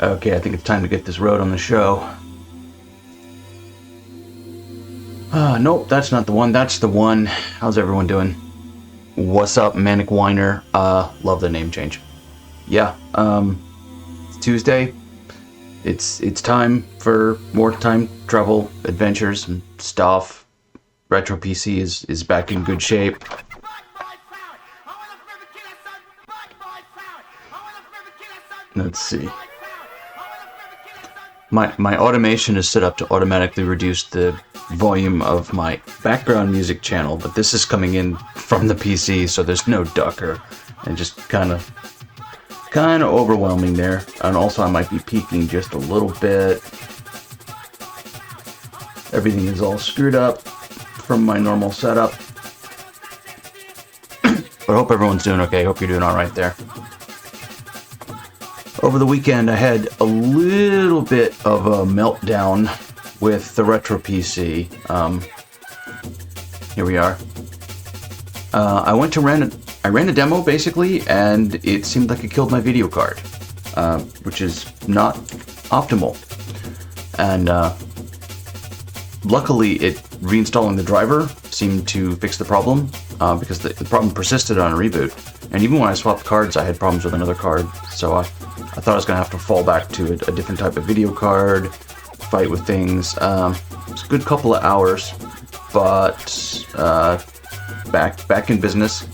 Okay, I think it's time to get this road on the show. Nope, that's not the one. That's the one. How's everyone doing? What's up, Manic Whiner? Love the name change. Yeah, it's Tuesday. It's time for more time travel adventures and stuff. Retro PC is back in good shape. Let's see. My automation is set up to automatically reduce the volume of my background music channel, but this is coming in from the PC, so there's no ducker, and just kind of overwhelming there. And also I might be peaking just a little bit. Everything is all screwed up from my normal setup. But I hope everyone's doing okay. Hope you're doing all right there. Over the weekend, I had a little bit of a meltdown with the Retro PC. Here we are. I ran a demo basically, and it seemed like it killed my video card, which is not optimal. And luckily, reinstalling the driver seemed to fix the problem, because the problem persisted on a reboot. And even when I swapped cards, I had problems with another card, so I thought I was going to have to fall back to a different type of video card, fight with things. It's a good couple of hours, but back in business.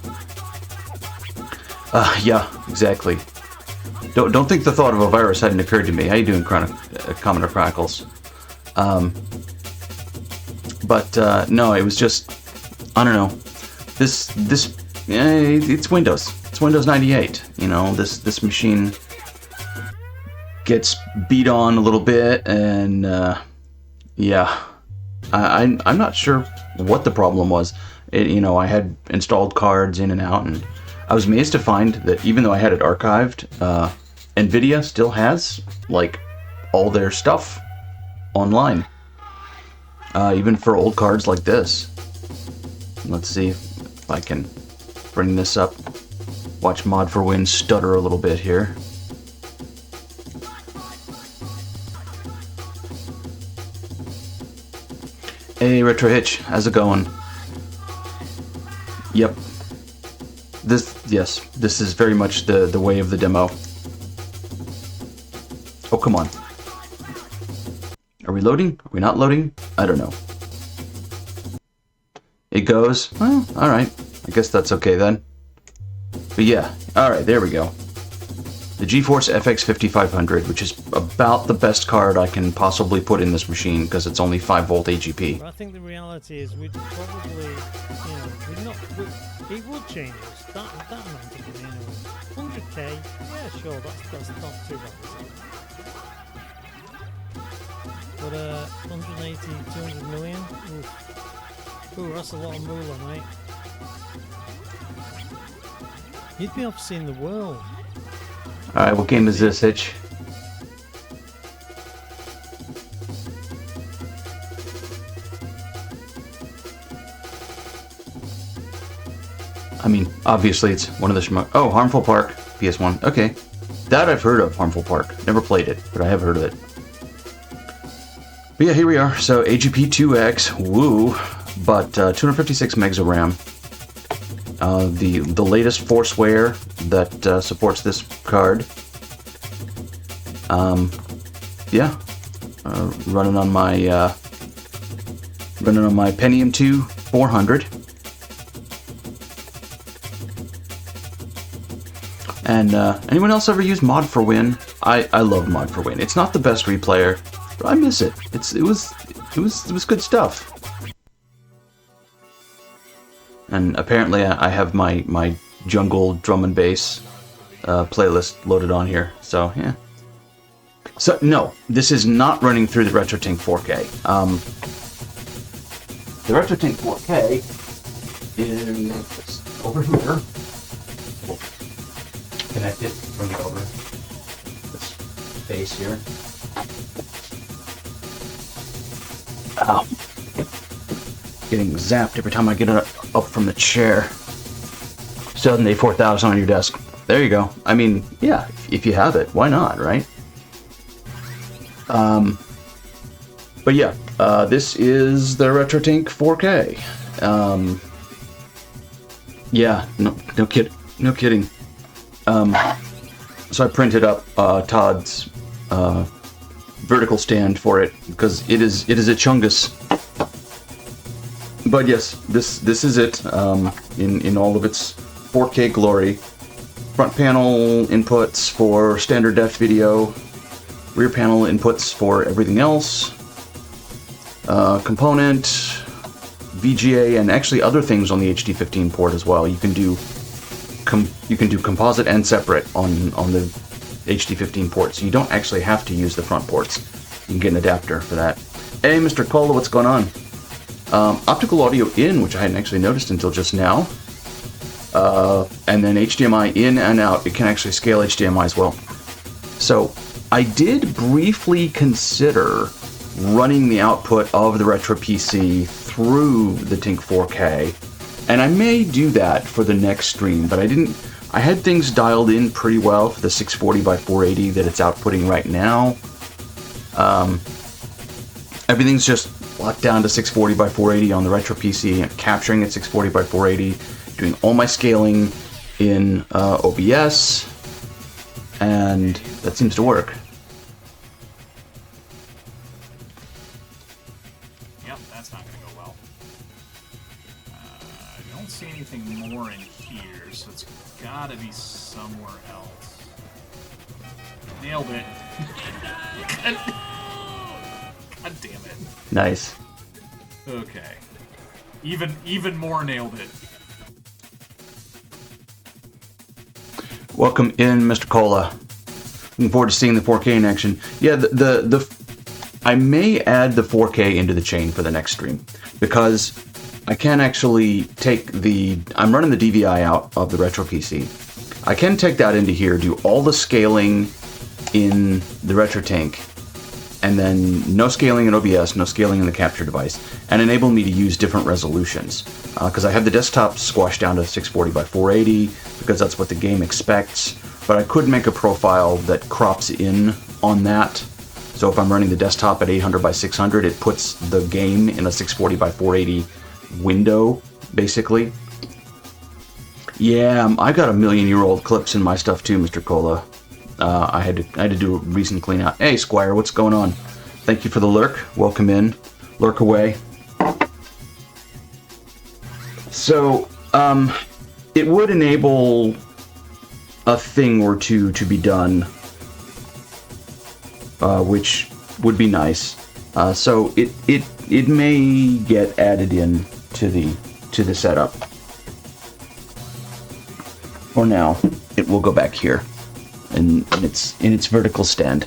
Yeah, exactly. Don't think the thought of a virus hadn't occurred to me. How you doing, Commodore Chronicles? But no, it was just, I don't know. It's Windows. It's Windows 98. You know, this machine gets beat on a little bit, and yeah, I'm not sure what the problem was. I had installed cards in and out, and I was amazed to find that even though I had it archived, NVIDIA still has like all their stuff online, even for old cards like this. Let's see if I can bring this up. Watch Mod4Win stutter a little bit here. Hey, Retro Hitch, how's it going? Yep. This is very much the way of the demo. Oh, come on. Are we loading? Are we not loading? I don't know. It goes? Well, alright. I guess that's okay then. But yeah, alright, there we go. The GeForce FX 5500, which is about the best card I can possibly put in this machine because it's only 5-volt AGP. I think the reality is we'd probably, it would change us. That amount of money, 100k, yeah, sure, that's not too bad. But 180, 200 million, ooh, that's a lot of moolah, mate. You'd be off seeing the world. Alright, what game is this, Hitch? I mean, obviously it's one of the oh, Harmful Park, PS1. Okay. That I've heard of, Harmful Park. Never played it, but I have heard of it. But yeah, here we are. So AGP 2X, woo, but 256 megs of RAM. The latest Forceware that supports this card. Yeah, running on my Pentium 2 400. And anyone else ever used Mod4Win? I love Mod4Win. It's not the best replayer, but I miss it. It was good stuff. And apparently I have my jungle drum and bass playlist loaded on here. So yeah. So no, this is not running through the RetroTink 4K. The RetroTink 4K is over here. We'll connect it, bring it over this base here. Ow. Getting zapped every time I get up from the chair. 7A4000 on your desk. There you go. I mean, yeah, if you have it, why not, right? But yeah, this is the RetroTink 4K. Yeah, no kidding. So I printed up Todd's vertical stand for it because it is a chungus. But yes, this is it in all of its 4K glory. Front panel inputs for standard def video, rear panel inputs for everything else. Component, VGA, and actually other things on the HD15 port as well. You can do composite and separate on the HD15 port, so you don't actually have to use the front ports. You can get an adapter for that. Hey, Mr. Cola, what's going on? Optical audio in, which I hadn't actually noticed until just now. And then HDMI in and out. It can actually scale HDMI as well. So I did briefly consider running the output of the Retro PC through the Tink 4K, and I may do that for the next stream, but I had things dialed in pretty well for the 640 by 480 that it's outputting right now. Everything's just locked down to 640 by 480 on the Retro PC, and capturing at 640 by 480, doing all my scaling in OBS, and that seems to work. That's not going to go well. I don't see anything more in here, so it's got to be somewhere else. Nailed it. God damn it. Nice. Okay. Even more nailed it. Welcome in, Mr. Cola. Looking forward to seeing the 4K in action. Yeah, I may add the 4K into the chain for the next stream, because I can actually take I'm running the DVI out of the Retro PC. I can take that into here, do all the scaling in the RetroTink, and then no scaling in OBS, no scaling in the capture device, and enable me to use different resolutions. Because I have the desktop squashed down to 640 by 480, because that's what the game expects, but I could make a profile that crops in on that. So if I'm running the desktop at 800 by 600, it puts the game in a 640 by 480 window, basically. Yeah, I got a million-year-old clips in my stuff too, Mr. Cola. I had to do a recent clean out. Hey, Squire, what's going on? Thank you for the lurk. Welcome in. Lurk away. So, it would enable a thing or two to be done, which would be nice. So it may get added in to the setup. For now, it will go back here in its vertical stand.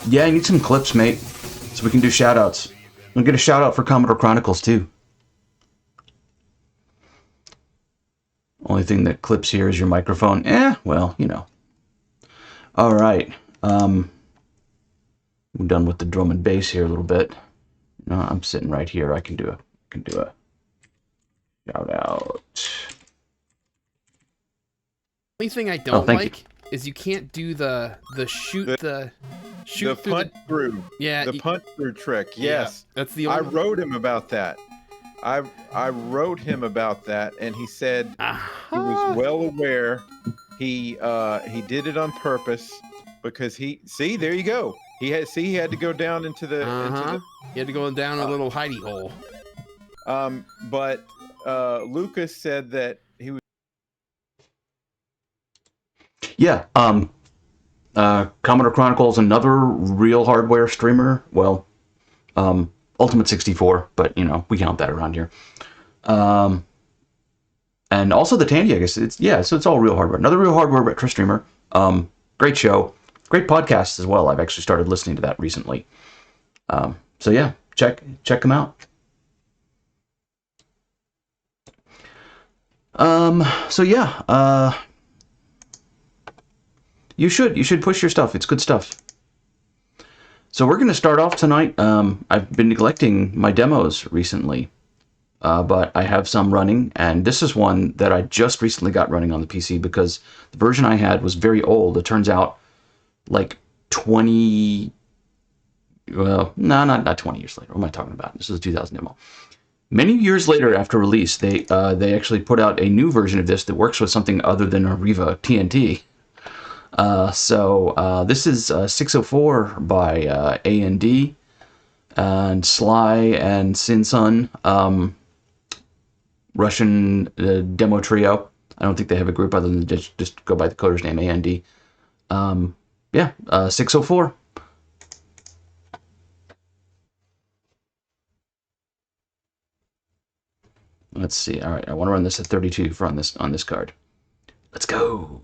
Yeah, I need some clips, mate, so we can do shoutouts. We'll get a shout out for Commodore Chronicles too. Only thing that clips here is your microphone. Well, you know. All right. We're done with the drum and bass here a little bit. No, I'm sitting right here. I can do a shout out. Only thing I don't thank like is you can't do the shoot the through punt through. Yeah, the punt through trick. Yes, that's the I only. wrote him about that. I wrote him about that, and he said he was well aware. He did it on purpose because there you go. He had to go down into the. He had to go down a little hidey hole. But Lucas said that he was. Yeah. Commodore Chronicles, another real hardware streamer. Well, Ultimate 64, but you know we count that around here. And also the Tandy, I guess so it's all real hardware. Another real hardware retro streamer. Great show, great podcast as well. I've actually started listening to that recently. So yeah, check them out. So yeah, you should push your stuff. It's good stuff. So we're going to start off tonight. I've been neglecting my demos recently, but I have some running, and this is one that I just recently got running on the PC because the version I had was very old. It turns out like 20. Well, no, not 20 years later. What am I talking about? This is a 2000 demo. Many years later, after release, they actually put out a new version of this that works with something other than Arriva TNT. So this is 604 by A&D and Sly and Sinsun, Russian demo trio. I don't think they have a group other than just go by the coder's name, A&D. Yeah, 604. Let's see. All right, I want to run this at 32 on this card. Let's go.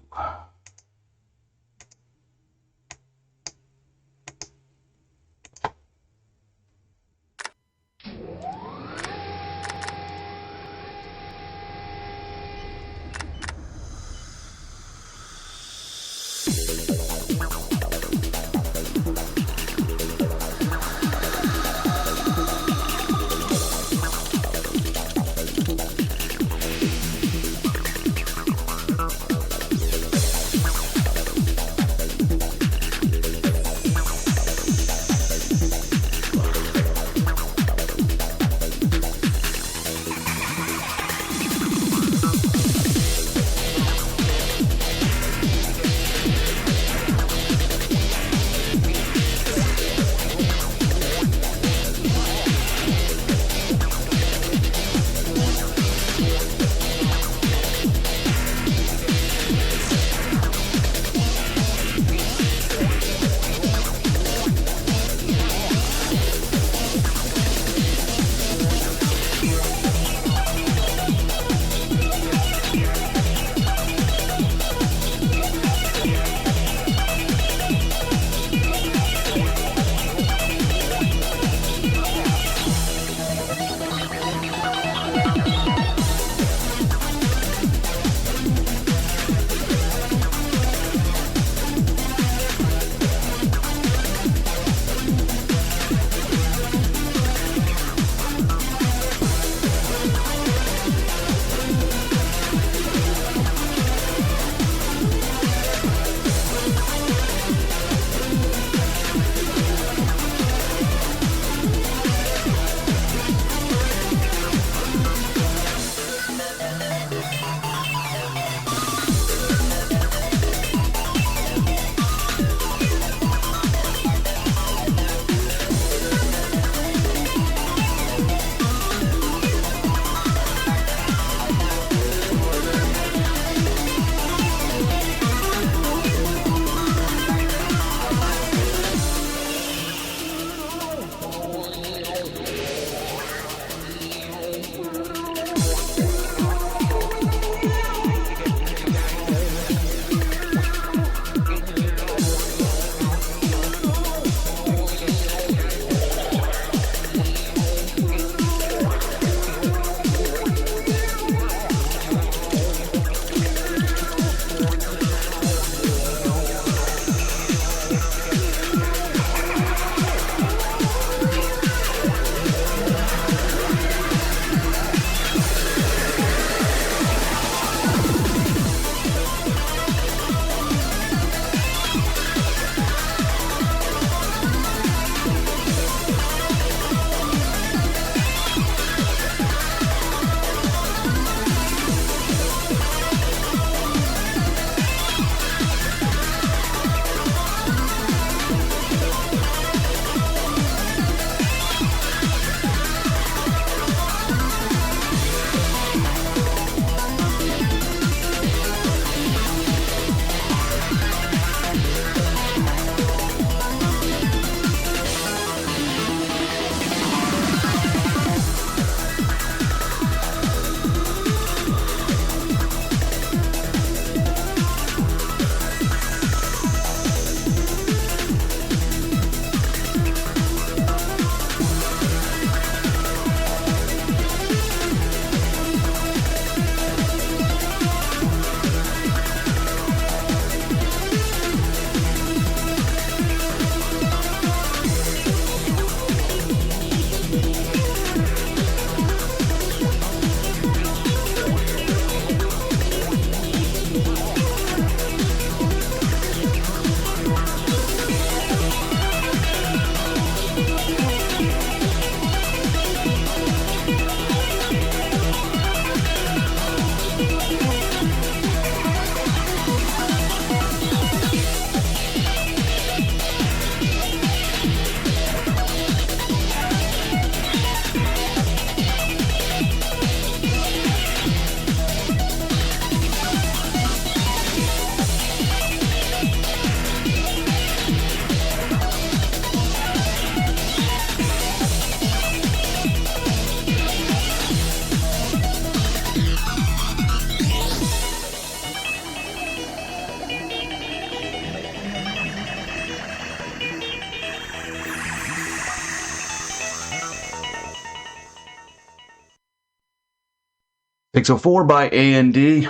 Pixel 4 by A&D.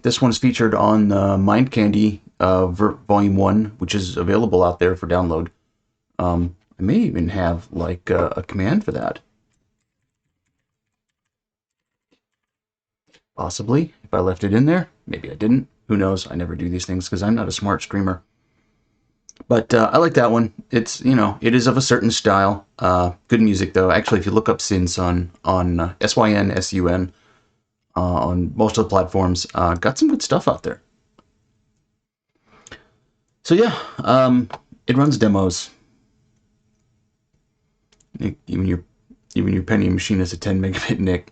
This one's featured on Mind Candy Volume 1, which is available out there for download. I may even have like a command for that. Possibly, if I left it in there. Maybe I didn't. Who knows? I never do these things because I'm not a smart streamer. But I like that one. It's, you know, it is of a certain style. Good music, though. Actually, if you look up Synsun on S-Y-N-S-U-N on most of the platforms, got some good stuff out there. So yeah, it runs demos. Even your Pentium machine is a 10 megabit NIC.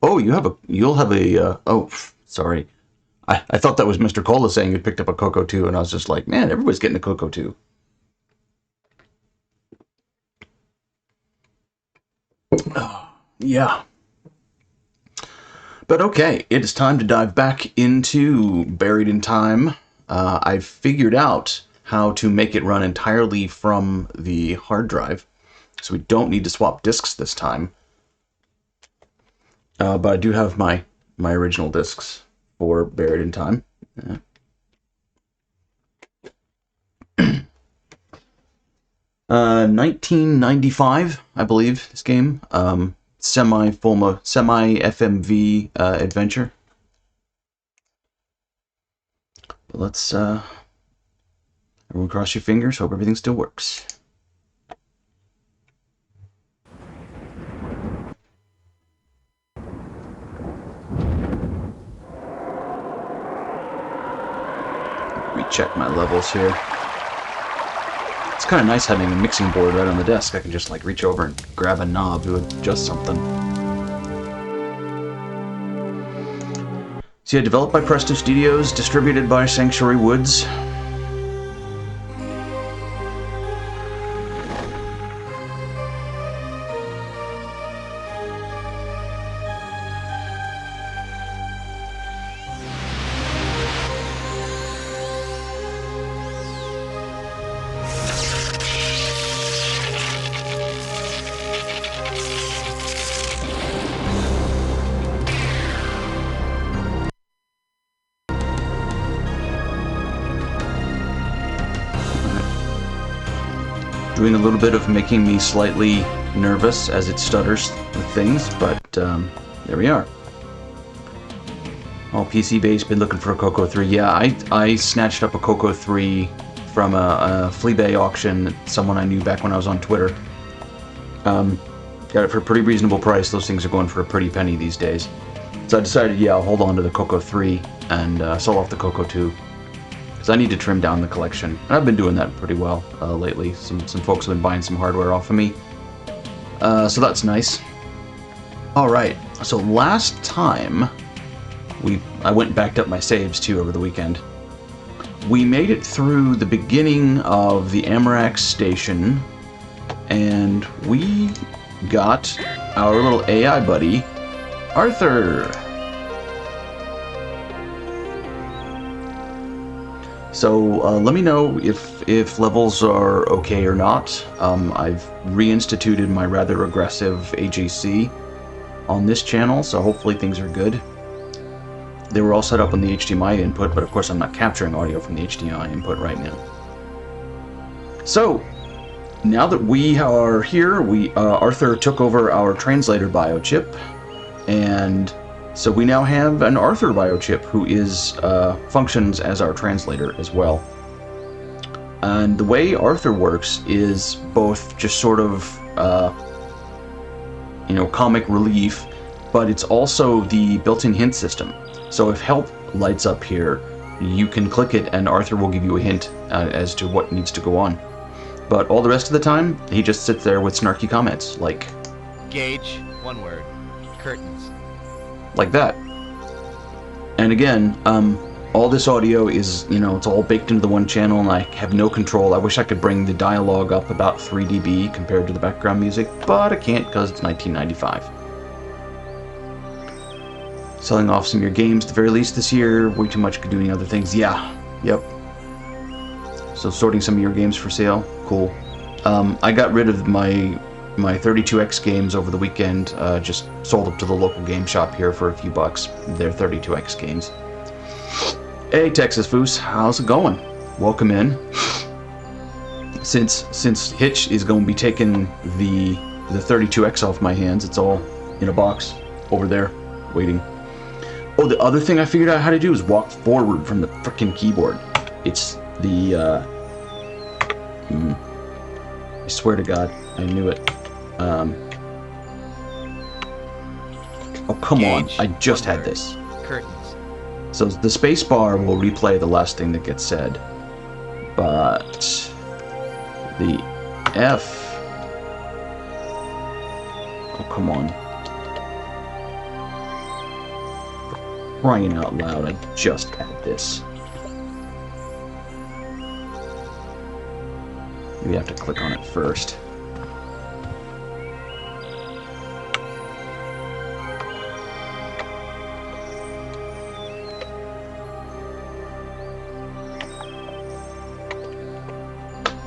Oh, you'll have a oh, sorry. I thought that was Mr. Cola saying you picked up a Coco 2, and I was just like, man, everybody's getting a Coco 2. Yeah. But okay, it is time to dive back into Buried in Time. I've figured out how to make it run entirely from the hard drive, so we don't need to swap disks this time. But I do have my original discs for Buried in Time. 1995, I believe, this game. Semi-FMV adventure. But let's, everyone cross your fingers, hope everything still works. Recheck my levels here. It's kind of nice having a mixing board right on the desk. I can just like reach over and grab a knob to adjust something. So yeah, developed by Presto Studios, distributed by Sanctuary Woods. Doing a little bit of making me slightly nervous as it stutters with things, but there we are. All PC based, been looking for a Coco 3. Yeah, I snatched up a Coco 3 from a Fleabay auction, someone I knew back when I was on Twitter. Got it for a pretty reasonable price. Those things are going for a pretty penny these days. So I decided, yeah, I'll hold on to the Coco 3 and sell off the Coco 2. Because I need to trim down the collection. And I've been doing that pretty well lately. Some folks have been buying some hardware off of me. So that's nice. Alright, so last time, I went and backed up my saves too over the weekend. We made it through the beginning of the Amarax station, and we got our little AI buddy, Arthur. So let me know if levels are okay or not. I've reinstituted my rather aggressive AJC on this channel, so hopefully things are good. They were all set up on the HDMI input, but of course I'm not capturing audio from the HDMI input right now. So, now that we are here, Arthur took over our translator biochip, and so we now have an Arthur biochip who functions as our translator as well. And the way Arthur works is both just sort of, comic relief, but it's also the built-in hint system. So if help lights up here, you can click it and Arthur will give you a hint as to what needs to go on. But all the rest of the time, he just sits there with snarky comments, like... Gauge, one word, curtains. Like that. And again, all this audio is, it's all baked into the one channel and I have no control. I wish I could bring the dialogue up about 3 dB compared to the background music, but I can't because it's 1995. Selling off some of your games at the very least this year, way too much doing other things. Yeah, yep. So sorting some of your games for sale, cool. I got rid of my my 32X games over the weekend. Just sold up to the local game shop here for a few bucks. They're 32X games. Hey, Texas Foos, how's it going? Welcome in. Since Hitch is going to be taking the 32X off my hands, it's all in a box over there, waiting. Oh, the other thing I figured out how to do is walk forward from the frickin' keyboard. It's the, I swear to God, I knew it. Oh, come on, I just had this. Curtains. So the space bar will replay the last thing that gets said, but the F... Oh, come on. For crying out loud, I just had this. Maybe I have to click on it first.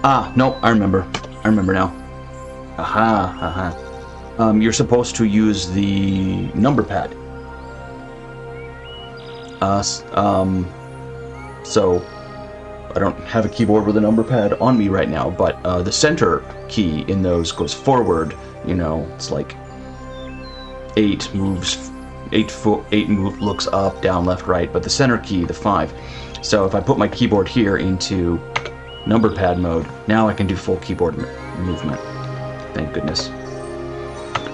Ah, no, I remember. I remember now. Aha, aha. You're supposed to use the number pad. So I don't have a keyboard with a number pad on me right now, but the center key in those goes forward. You know, it's like 8 moves, 8 looks up, down, left, right, but the center key, the 5. So if I put my keyboard here into number pad mode, now I can do full keyboard movement. Thank goodness.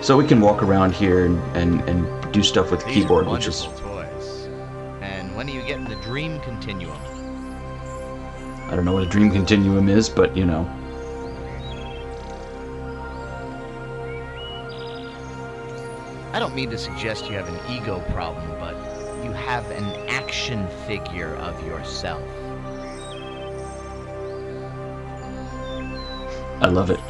So we can walk around here and do stuff with the These keyboard, are which is... wonderful toys. And when are you getting the Dream Continuum? I don't know what a dream continuum is, but you know. I don't mean to suggest you have an ego problem, but you have an action figure of yourself. I love it.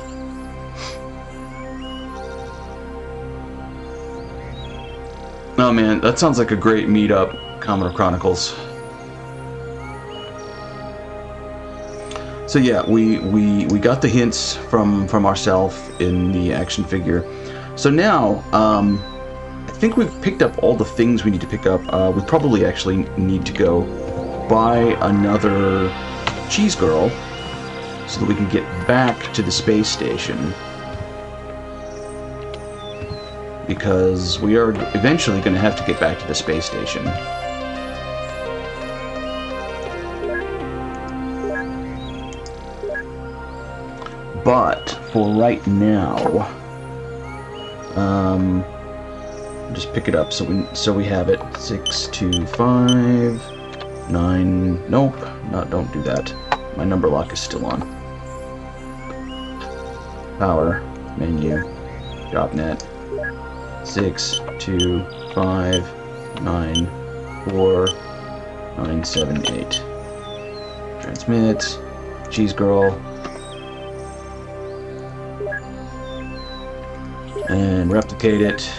Oh man, that sounds like a great meetup, Commodore Chronicles. So yeah, we got the hints from ourselves in the action figure. So now, I think we've picked up all the things we need to pick up. We probably actually need to go buy another cheese girl so that we can get back to the space station. Because we are eventually going to have to get back to the space station. But for right now, just pick it up so we have it. 6, 2, 5, 9. Nope, don't do that. My number lock is still on. Power menu, JobNet. 6, 2, 5, 9, 4, 9, 7, 8. Transmit, cheese girl, and replicate it.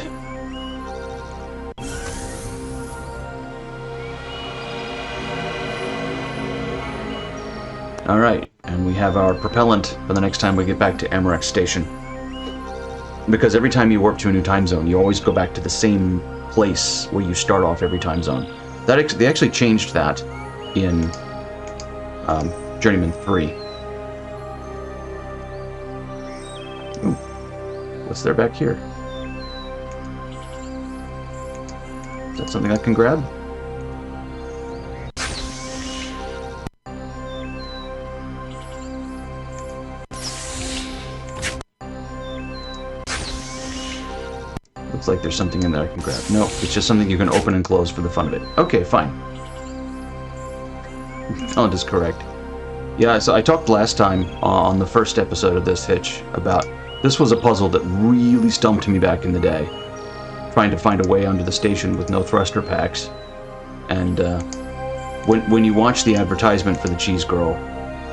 Alright, and we have our propellant for the next time we get back to Amarex Station. Because every time you warp to a new time zone, you always go back to the same place where you start off every time zone. They actually changed that in Journeyman 3. Ooh, what's there back here? Is that something I can grab? Looks like there's something in there I can grab. No, it's just something you can open and close for the fun of it. Okay, fine. Oh, that's correct. Yeah, so I talked last time on the first episode of this Hitch about this was a puzzle that really stumped me back in the day. Trying to find a way onto the station with no thruster packs. And when you watch the advertisement for the cheese girl,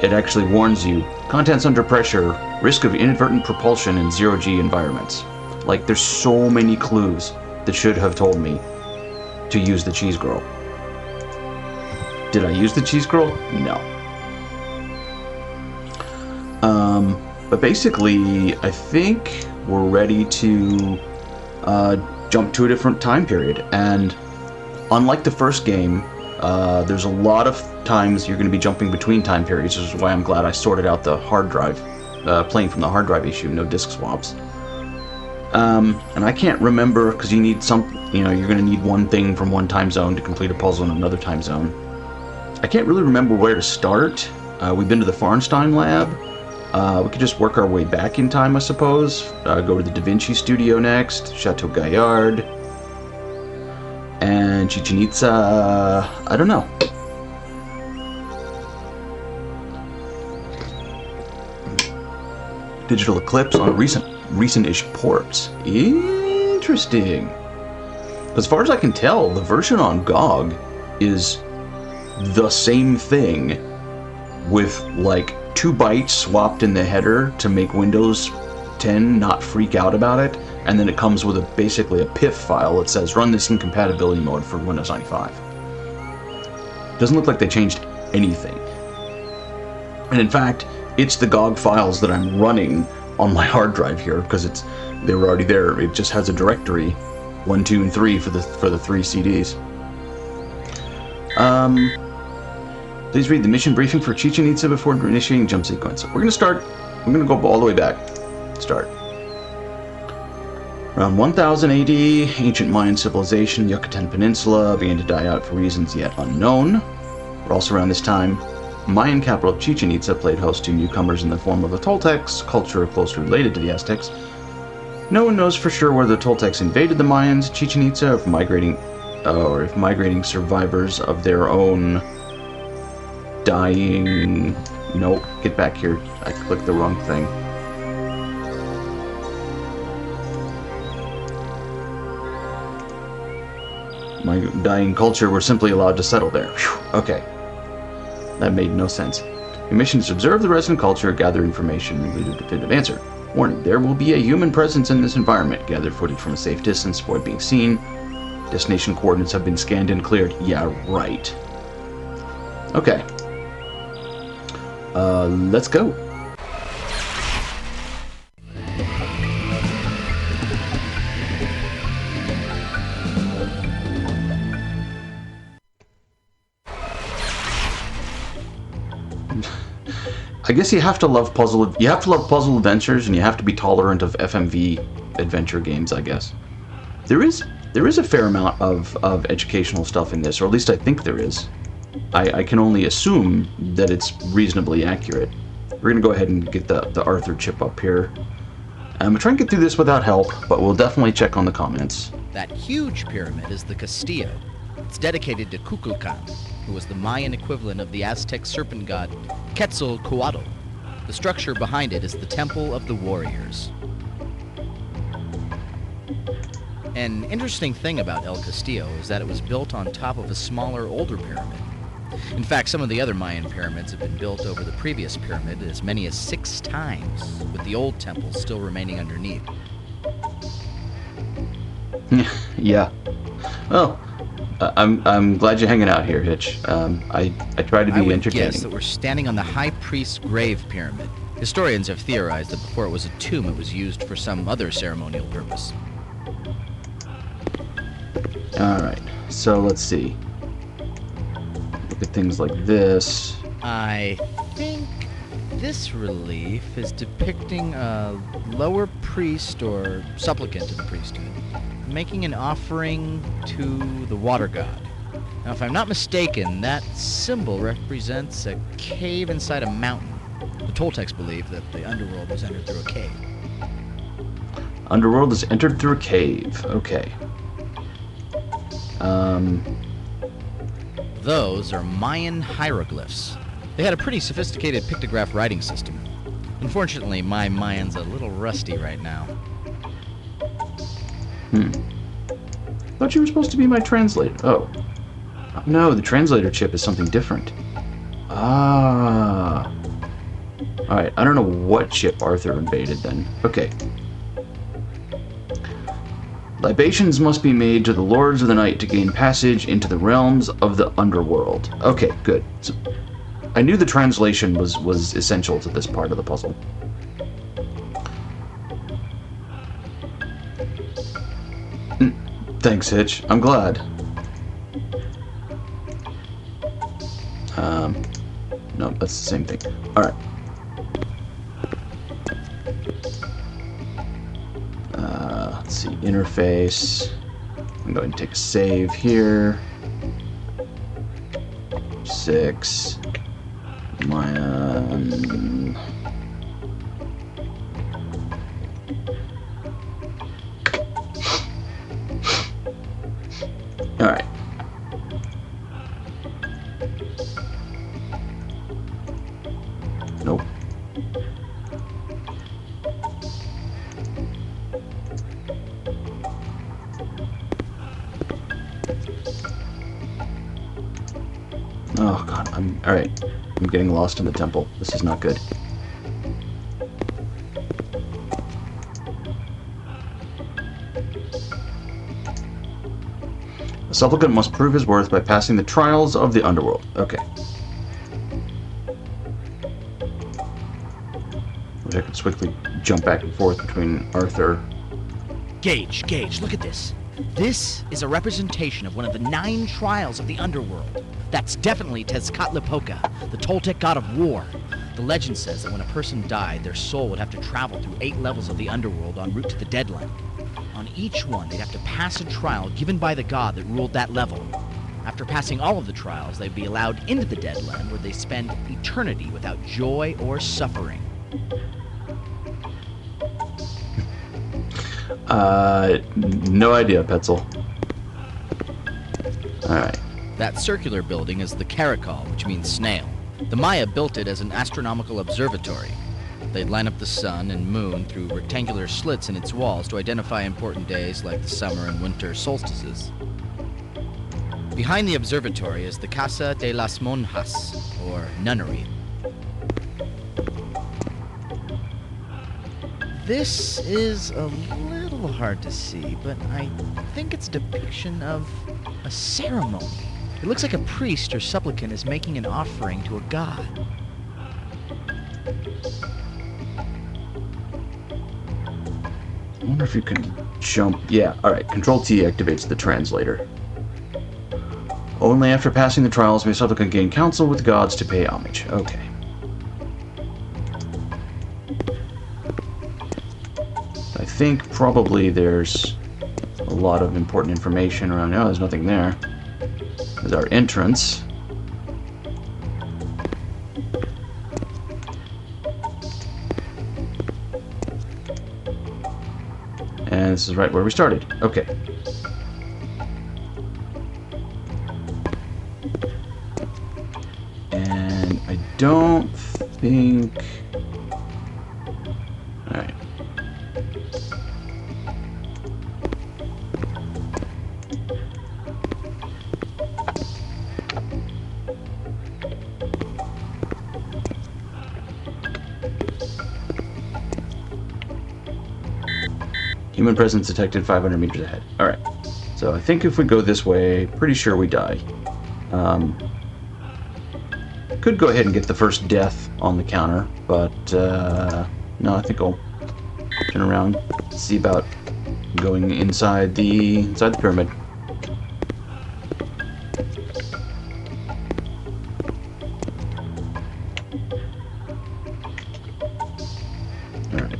it actually warns you, contents under pressure, risk of inadvertent propulsion in zero-G environments. Like, there's so many clues that should have told me to use the cheese girl. Did I use the cheese girl? No. But basically, I think we're ready to jump to a different time period. And unlike the first game, there's a lot of times you're going to be jumping between time periods, which is why I'm glad I sorted out the hard drive, playing from the hard drive issue, no disk swaps. And I can't remember, because you need you're going to need one thing from one time zone to complete a puzzle in another time zone. I can't really remember where to start. We've been to the Farnstein lab. We could just work our way back in time, I suppose. Go to the Da Vinci Studio next, Chateau Gaillard, and Chichen Itza. I don't know. Digital Eclipse on recent-ish ports. Interesting. As far as I can tell, the version on GOG is the same thing with like 2 bytes swapped in the header to make Windows 10 not freak out about it, and then it comes with basically a PIF file that says run this in compatibility mode for Windows 95. Doesn't look like they changed anything. And in fact, it's the GOG files that I'm running on my hard drive here because they were already there. It just has a directory 1, 2, and 3 for the 3 CDs. Please read the mission briefing for Chichen Itza before initiating jump sequence. We're gonna go all the way back. Start. Around 1000 AD, ancient Mayan civilization, Yucatan Peninsula, began to die out for reasons yet unknown. But also around this time, Mayan capital Chichen Itza played host to newcomers in the form of the Toltecs, culture closely related to the Aztecs. No one knows for sure whether the Toltecs invaded the Mayans, Chichen Itza, or if migrating survivors of their own dying... Nope, get back here. I clicked the wrong thing. My dying culture were simply allowed to settle there. Whew, okay. That made no sense. Your mission is to observe the resident culture, gather information, and lead a definitive answer. Warning, there will be a human presence in this environment. Gather footage from a safe distance, avoid being seen. Destination coordinates have been scanned and cleared. Yeah, right. Okay. Let's go. I guess you have to love puzzle adventures, and you have to be tolerant of FMV adventure games, I guess. There is a fair amount of educational stuff in this, or at least I think there is. I can only assume that it's reasonably accurate. We're going to go ahead and get the Arthur chip up here. I'm going to try and get through this without help, but we'll definitely check on the comments. That huge pyramid is the Castillo. It's dedicated to Kukulkan, who was the Mayan equivalent of the Aztec serpent god Quetzalcoatl. The structure behind it is the Temple of the Warriors. An interesting thing about El Castillo is that it was built on top of a smaller, older pyramid. In fact, some of the other Mayan pyramids have been built over the previous pyramid as many as 6 times, with the old temple still remaining underneath. Yeah. Well, I'm glad you're hanging out here, Hitch. I try to be I would entertaining. guess that we're standing on the High Priest's grave pyramid. Historians have theorized that before it was a tomb, it was used for some other ceremonial purpose. Alright, so let's see. Look at things like this. I think this relief is depicting a lower priest or supplicant to the priesthood, making an offering to the water god. Now, if I'm not mistaken, that symbol represents a cave inside a mountain. The Toltecs believe that the underworld was entered through a cave. Underworld is entered through a cave. Okay. Those are Mayan hieroglyphs. They had a pretty sophisticated pictograph writing system. Unfortunately, my Mayan's a little rusty right now. Thought you were supposed to be my translator. Oh. No, the translator chip is something different. Ah. Alright, I don't know what chip Arthur invaded then. Okay. Libations must be made to the Lords of the Night to gain passage into the realms of the underworld. Okay, good. So, I knew the translation was essential to this part of the puzzle. Thanks, Hitch. I'm glad. No, that's the same thing. Alright. Let's see. Interface. I'm going to take a save here. 6. Alright. Nope. Oh god, alright. I'm getting lost in the temple. This is not good. A supplicant must prove his worth by passing the trials of the underworld. Okay. Which I could swiftly jump back and forth between Arthur. Gage, look at this. This is a representation of one of the 9 trials of the underworld. That's definitely Tezcatlipoca, the Toltec god of war. The legend says that when a person died, their soul would have to travel through 8 levels of the underworld en route to the Deadland. On each one, they'd have to pass a trial given by the god that ruled that level. After passing all of the trials, they'd be allowed into the Deadland, where they spend eternity without joy or suffering. No idea, Petzel. Alright. That circular building is the Caracol, which means snail. The Maya built it as an astronomical observatory. They'd line up the sun and moon through rectangular slits in its walls to identify important days like the summer and winter solstices. Behind the observatory is the Casa de las Monjas, or nunnery. This is a little hard to see, but I think it's a depiction of a ceremony. It looks like a priest or supplicant is making an offering to a god. I wonder if you can jump. Yeah, alright. Control T activates the translator. Only after passing the trials may supplicant gain counsel with gods to pay homage. Okay. I think probably there's a lot of important information around. No, there's nothing there. There's our entrance. And this is right where we started. Okay. And I don't think... Alright. Human presence detected 500 meters ahead. Alright. So I think if we go this way, pretty sure we die. Could go ahead and get the first death on the counter, but no, I think I'll turn around, see about going inside the pyramid. Alright.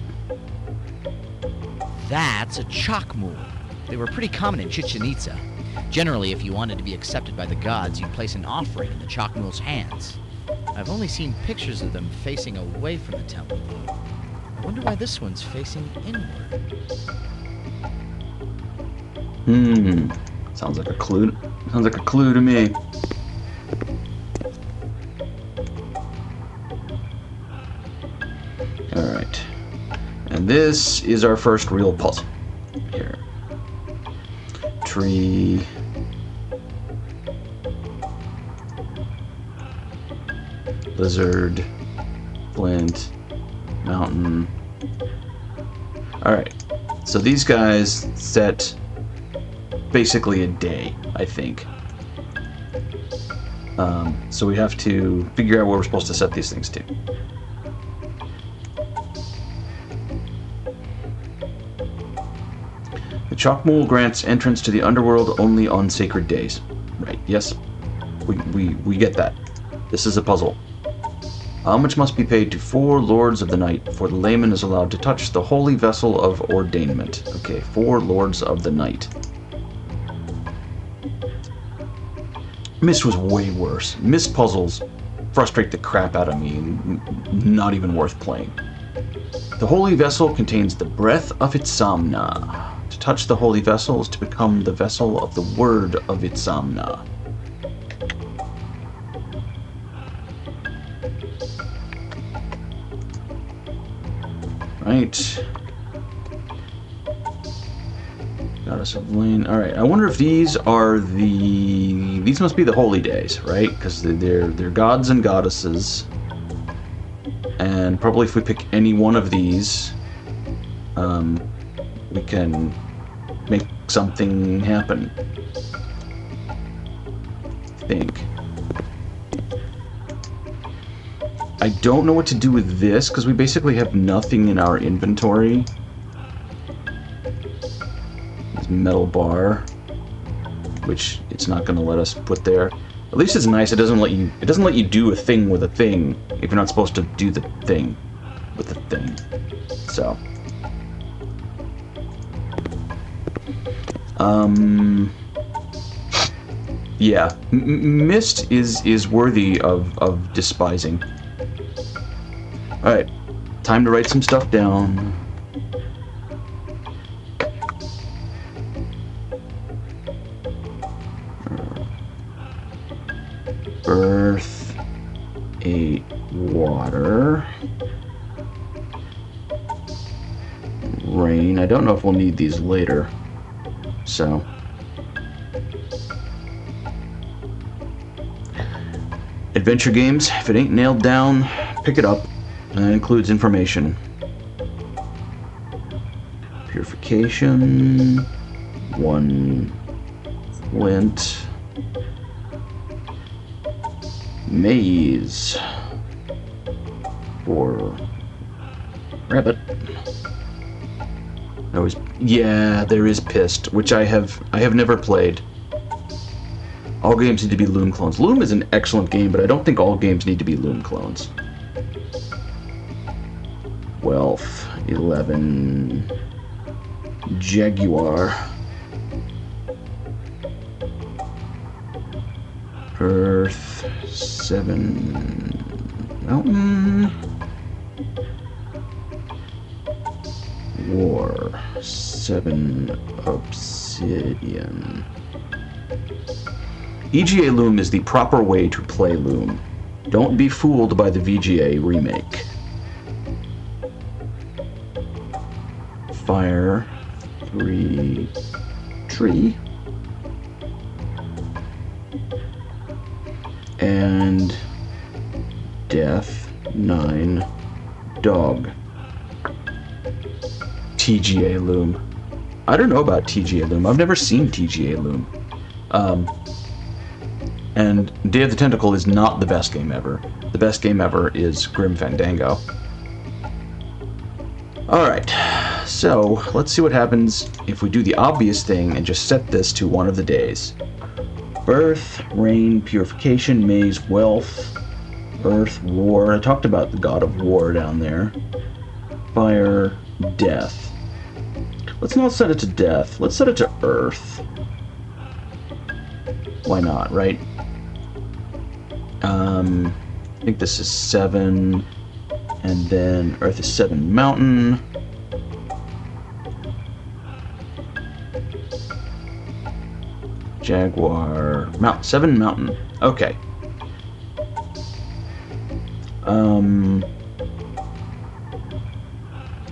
That's a chalk mule. They were pretty common in Chichen Itza. Generally, if you wanted to be accepted by the gods, you'd place an offering in the chalk mule's hands. I've only seen pictures of them facing away from the temple, though. I wonder why this one's facing inward. Sounds like a clue. Sounds like a clue to me. Alright. And this is our first real puzzle. Here. Tree. Lizard. Flint. Mountain. Alright. So these guys set basically a day, I think. So we have to figure out where we're supposed to set these things to. The Chalkmole grants entrance to the underworld only on sacred days. Right, yes. We get that. This is a puzzle. Homage must be paid to 4 lords of the night before the layman is allowed to touch the holy vessel of ordainment. Okay, 4 lords of the night. Mist was way worse. Mist puzzles frustrate the crap out of me and not even worth playing. The holy vessel contains the breath of Itzamna. To touch the holy vessel is to become the vessel of the word of Itzamna. Right. Goddess of Lane. Alright, I wonder if these are the... These must be the holy days, right? Because they're gods and goddesses. And probably if we pick any one of these, we can make something happen. I think. I don't know what to do with this, because we basically have nothing in our inventory. This metal bar, which it's not going to let us put there. At least it's nice. It doesn't let you do a thing with a thing if you're not supposed to do the thing with the thing. So, yeah, Mist is worthy of despising. All right, time to write some stuff down. Earth, 8 water, rain. I don't know if we'll need these later, so. Adventure games, if it ain't nailed down, pick it up, and that includes information. Purification, 1 flint. Maze for rabbit. Yeah, there is Pissed, which I have never played. All games need to be Loom clones. Loom is an excellent game, but I don't think all games need to be Loom clones. Wealth 11. Jaguar. Earth 7. Mountain. War 7. Obsidian. EGA Loom is the proper way to play Loom. Don't be fooled by the VGA remake. Fire 3. Tree. And Death 9. Dog. TGA Loom. I don't know about TGA Loom. I've never seen TGA Loom. And Day of the Tentacle is not the best game ever. The best game ever is Grim Fandango. Alright, so let's see what happens if we do the obvious thing and just set this to one of the days. Birth, rain, purification, maze, wealth, earth, war. I talked about the god of war down there. Fire, death. Let's not set it to death. Let's set it to earth. Why not, right? I think this is 7, and then earth is 7 mountain. Jaguar, 7 mountain. Okay.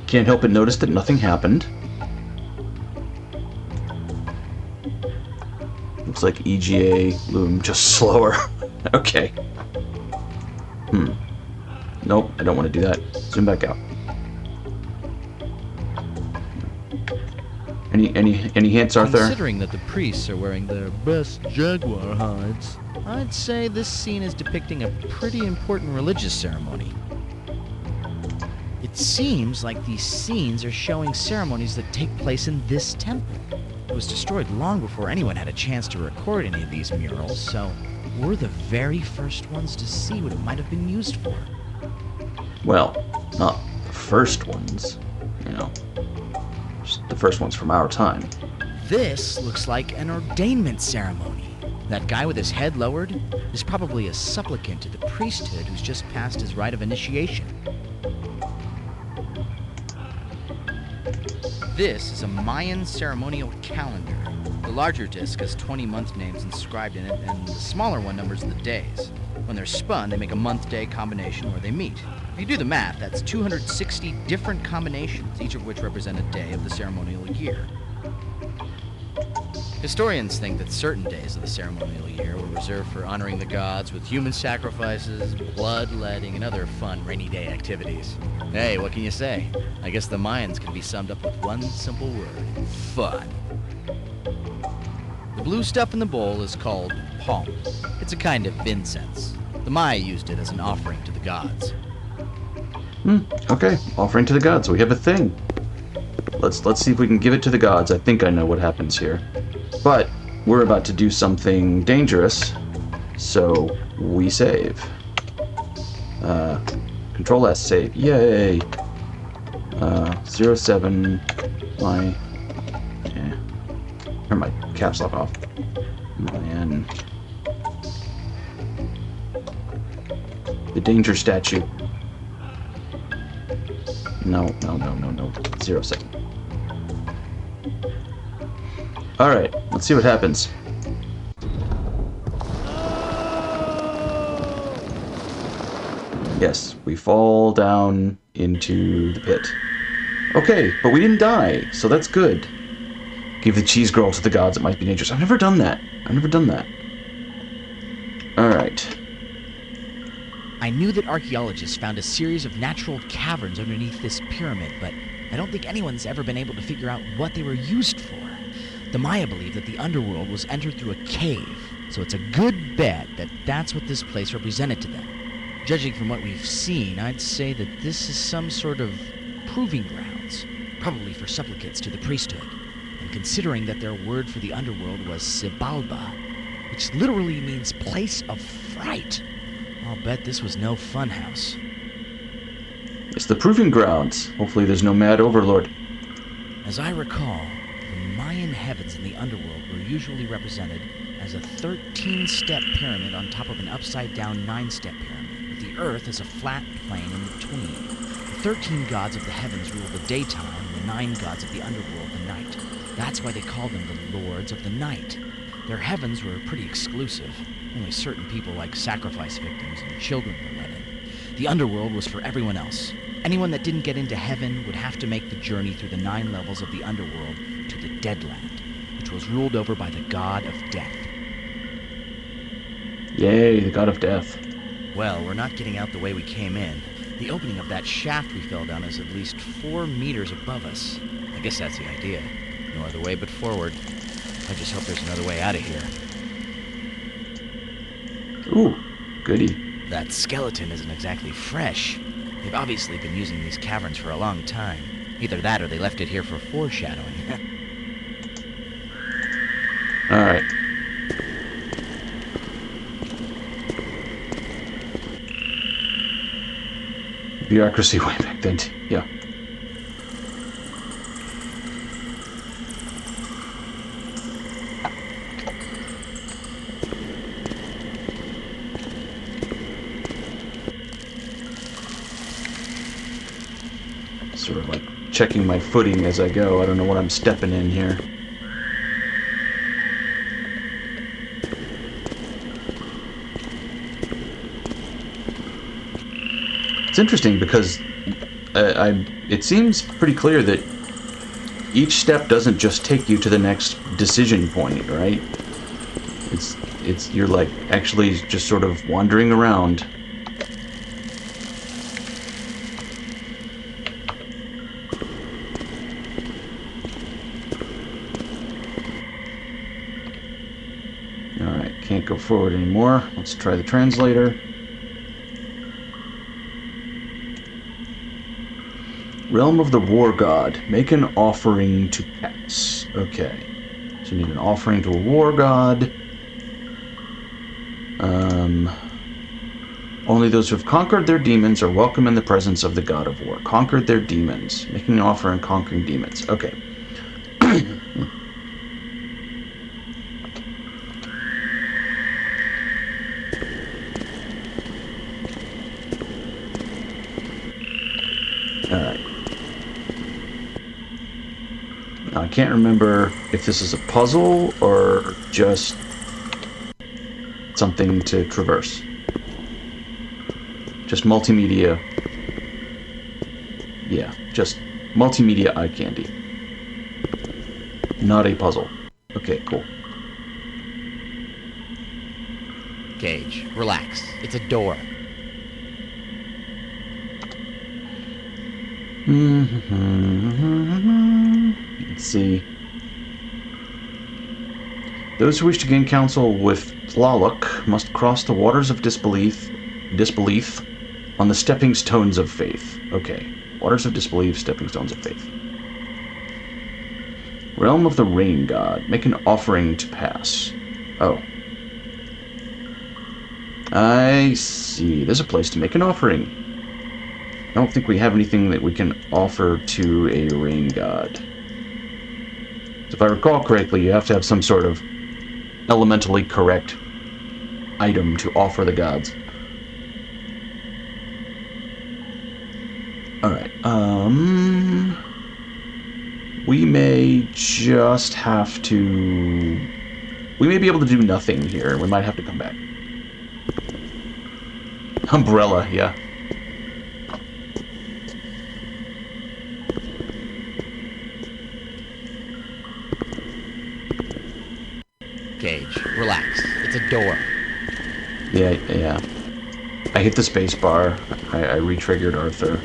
Can't help but notice that nothing happened. Looks like EGA Loom just slower. Okay. Nope, I don't want to do that. Zoom back out. Any hints, Arthur? Considering that the priests are wearing their best jaguar hides, I'd say this scene is depicting a pretty important religious ceremony. It It seems like these scenes are showing ceremonies that take place in this temple. It was destroyed long before anyone had a chance to record any of these murals, so we're the very first ones to see what it might have been used for. Well, not the first ones, you know. Just the first ones from our time. This looks like an ordainment ceremony. That guy with his head lowered is probably a supplicant to the priesthood who's just passed his rite of initiation. This is a Mayan ceremonial calendar. The larger disc has 20 month names inscribed in it, and the smaller one numbers the days. When they're spun, they make a month-day combination where they meet. If you do the math, that's 260 different combinations, each of which represent a day of the ceremonial year. Historians think that certain days of the ceremonial year were reserved for honoring the gods with human sacrifices, bloodletting, and other fun rainy day activities. Hey, what can you say? I guess the Mayans can be summed up with one simple word: fun. The blue stuff in the bowl is called palm. It's a kind of incense. The Maya used it as an offering to the gods. Okay, offering to the gods. We have a thing. Let's see if we can give it to the gods. I think I know what happens here. But we're about to do something dangerous, so we save. Control S, save. Yay! 07, my... Yeah. Turn my caps lock off. Man. The danger statue. No. 07. Alright, let's see what happens. Yes, we fall down into the pit. Okay, but we didn't die, so that's good. Give the cheese girl to the gods, it might be dangerous. I've never done that. Alright. I knew that archaeologists found a series of natural caverns underneath this pyramid, but I don't think anyone's ever been able to figure out what they were used for. The Maya believed that the underworld was entered through a cave, so it's a good bet that that's what this place represented to them. Judging from what we've seen, I'd say that this is some sort of proving grounds, probably for supplicants to the priesthood. And considering that their word for the underworld was Sibalba, which literally means place of fright, I'll bet this was no funhouse. It's the proving grounds. Hopefully there's no mad overlord. As I recall, the Mayan heavens in the underworld were usually represented as a 13-step pyramid on top of an upside-down 9-step pyramid, with the earth as a flat plane in between. The 13 gods of the heavens rule the daytime, and the 9 gods of the underworld the night. That's why they call them the Lords of the Night. Their heavens were pretty exclusive. Only certain people like sacrifice victims and children were let in. The underworld was for everyone else. Anyone that didn't get into heaven would have to make the journey through the 9 levels of the underworld to the Deadland, which was ruled over by the god of death. Yay, the god of death. Well, we're not getting out the way we came in. The opening of that shaft we fell down is at least 4 meters above us. I guess that's the idea. No other way but forward. I just hope there's another way out of here. Ooh, goody. That skeleton isn't exactly fresh. They've obviously been using these caverns for a long time. Either that or they left it here for foreshadowing. Alright. Bureaucracy way back then, yeah. Sort of like checking my footing as I go. I don't know what I'm stepping in here. It's interesting because it seems pretty clear that each step doesn't just take you to the next decision point, right? You're like actually just sort of wandering around. Alright, can't go forward anymore. Let's try the translator. Realm of the War God. Make an offering to pass. Okay. So you need an offering to a war god. Only those who have conquered their demons are welcome in the presence of the god of war. Conquered their demons. Making an offer and conquering demons. Okay. Alright. Now, I can't remember if this is a puzzle or just something to traverse. Just multimedia. Yeah, just multimedia eye candy. Not a puzzle. Okay, cool. Gage, relax. It's a door. Let's see. Those who wish to gain counsel with Tlaloc must cross the waters of disbelief on the stepping stones of faith. Okay. Waters of disbelief, stepping stones of faith. Realm of the Rain God. Make an offering to pass. Oh. I see. There's a place to make an offering. I don't think we have anything that we can offer to a rain god. So if I recall correctly, you have to have some sort of elementally correct item to offer the gods. Alright, we may just have to... We may be able to do nothing here. We might have to come back. Umbrella, yeah. Gage, relax. It's a door. Yeah. I hit the space bar. I re-triggered Arthur.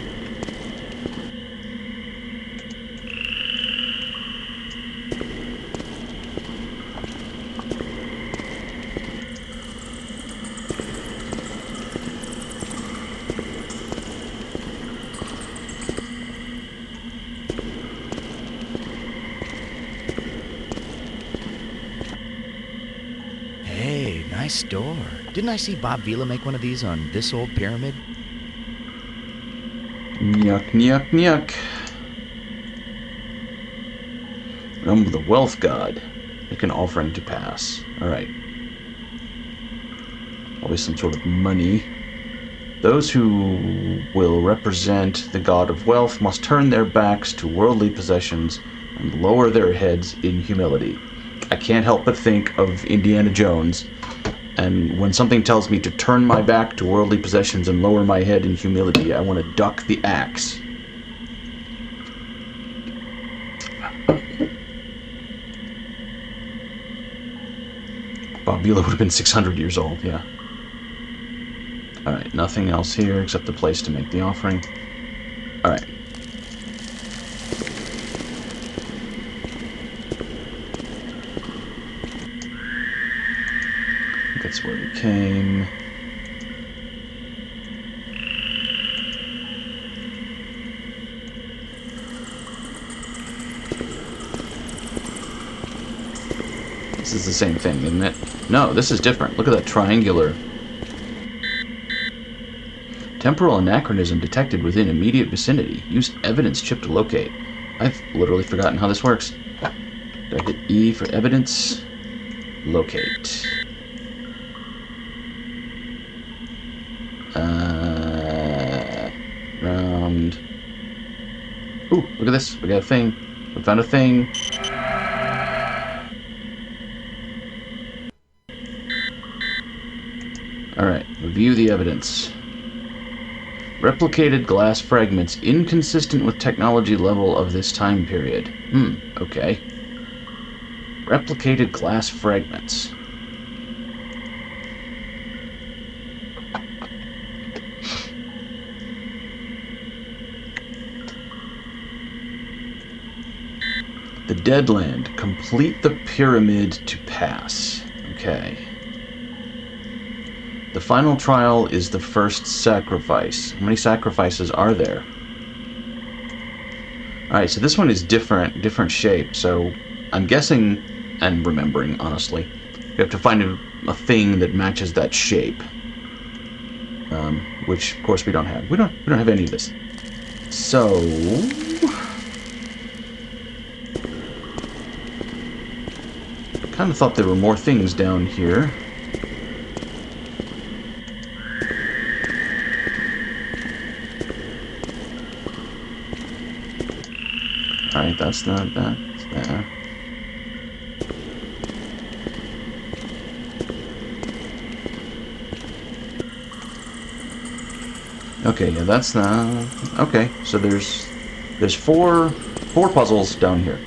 Hey, nice door. Didn't I see Bob Vila make one of these on this old pyramid? Nyuk. Realm of the Wealth God. Make an offering to pass. Alright. Always some sort of money. Those who will represent the god of wealth must turn their backs to worldly possessions and lower their heads in humility. I can't help but think of Indiana Jones, and when something tells me to turn my back to worldly possessions and lower my head in humility, I want to duck the axe. Bob Vila would have been 600 years old, yeah. Alright, nothing else here except the place to make the offering. Alright. That's where we came. This is the same thing, isn't it? No, this is different. Look at that triangular. Temporal anachronism detected within immediate vicinity. Use evidence chip to locate. I've literally forgotten how this works. Do I hit E for evidence? Locate. Round. Ooh, look at this. We got a thing. We found a thing. Alright, review the evidence. Replicated glass fragments inconsistent with technology level of this time period. Okay. Replicated glass fragments. The Deadland. Complete the pyramid to pass. Okay. The final trial is the first sacrifice. How many sacrifices are there? Alright, so this one is different shape, so I'm guessing, and remembering, honestly, we have to find a thing that matches that shape. Which, of course, we don't have. We don't have any of this. So... kind of thought there were more things down here. Alright, that's not that. It's there. Okay, yeah, that's not... Okay, so there's four puzzles down here.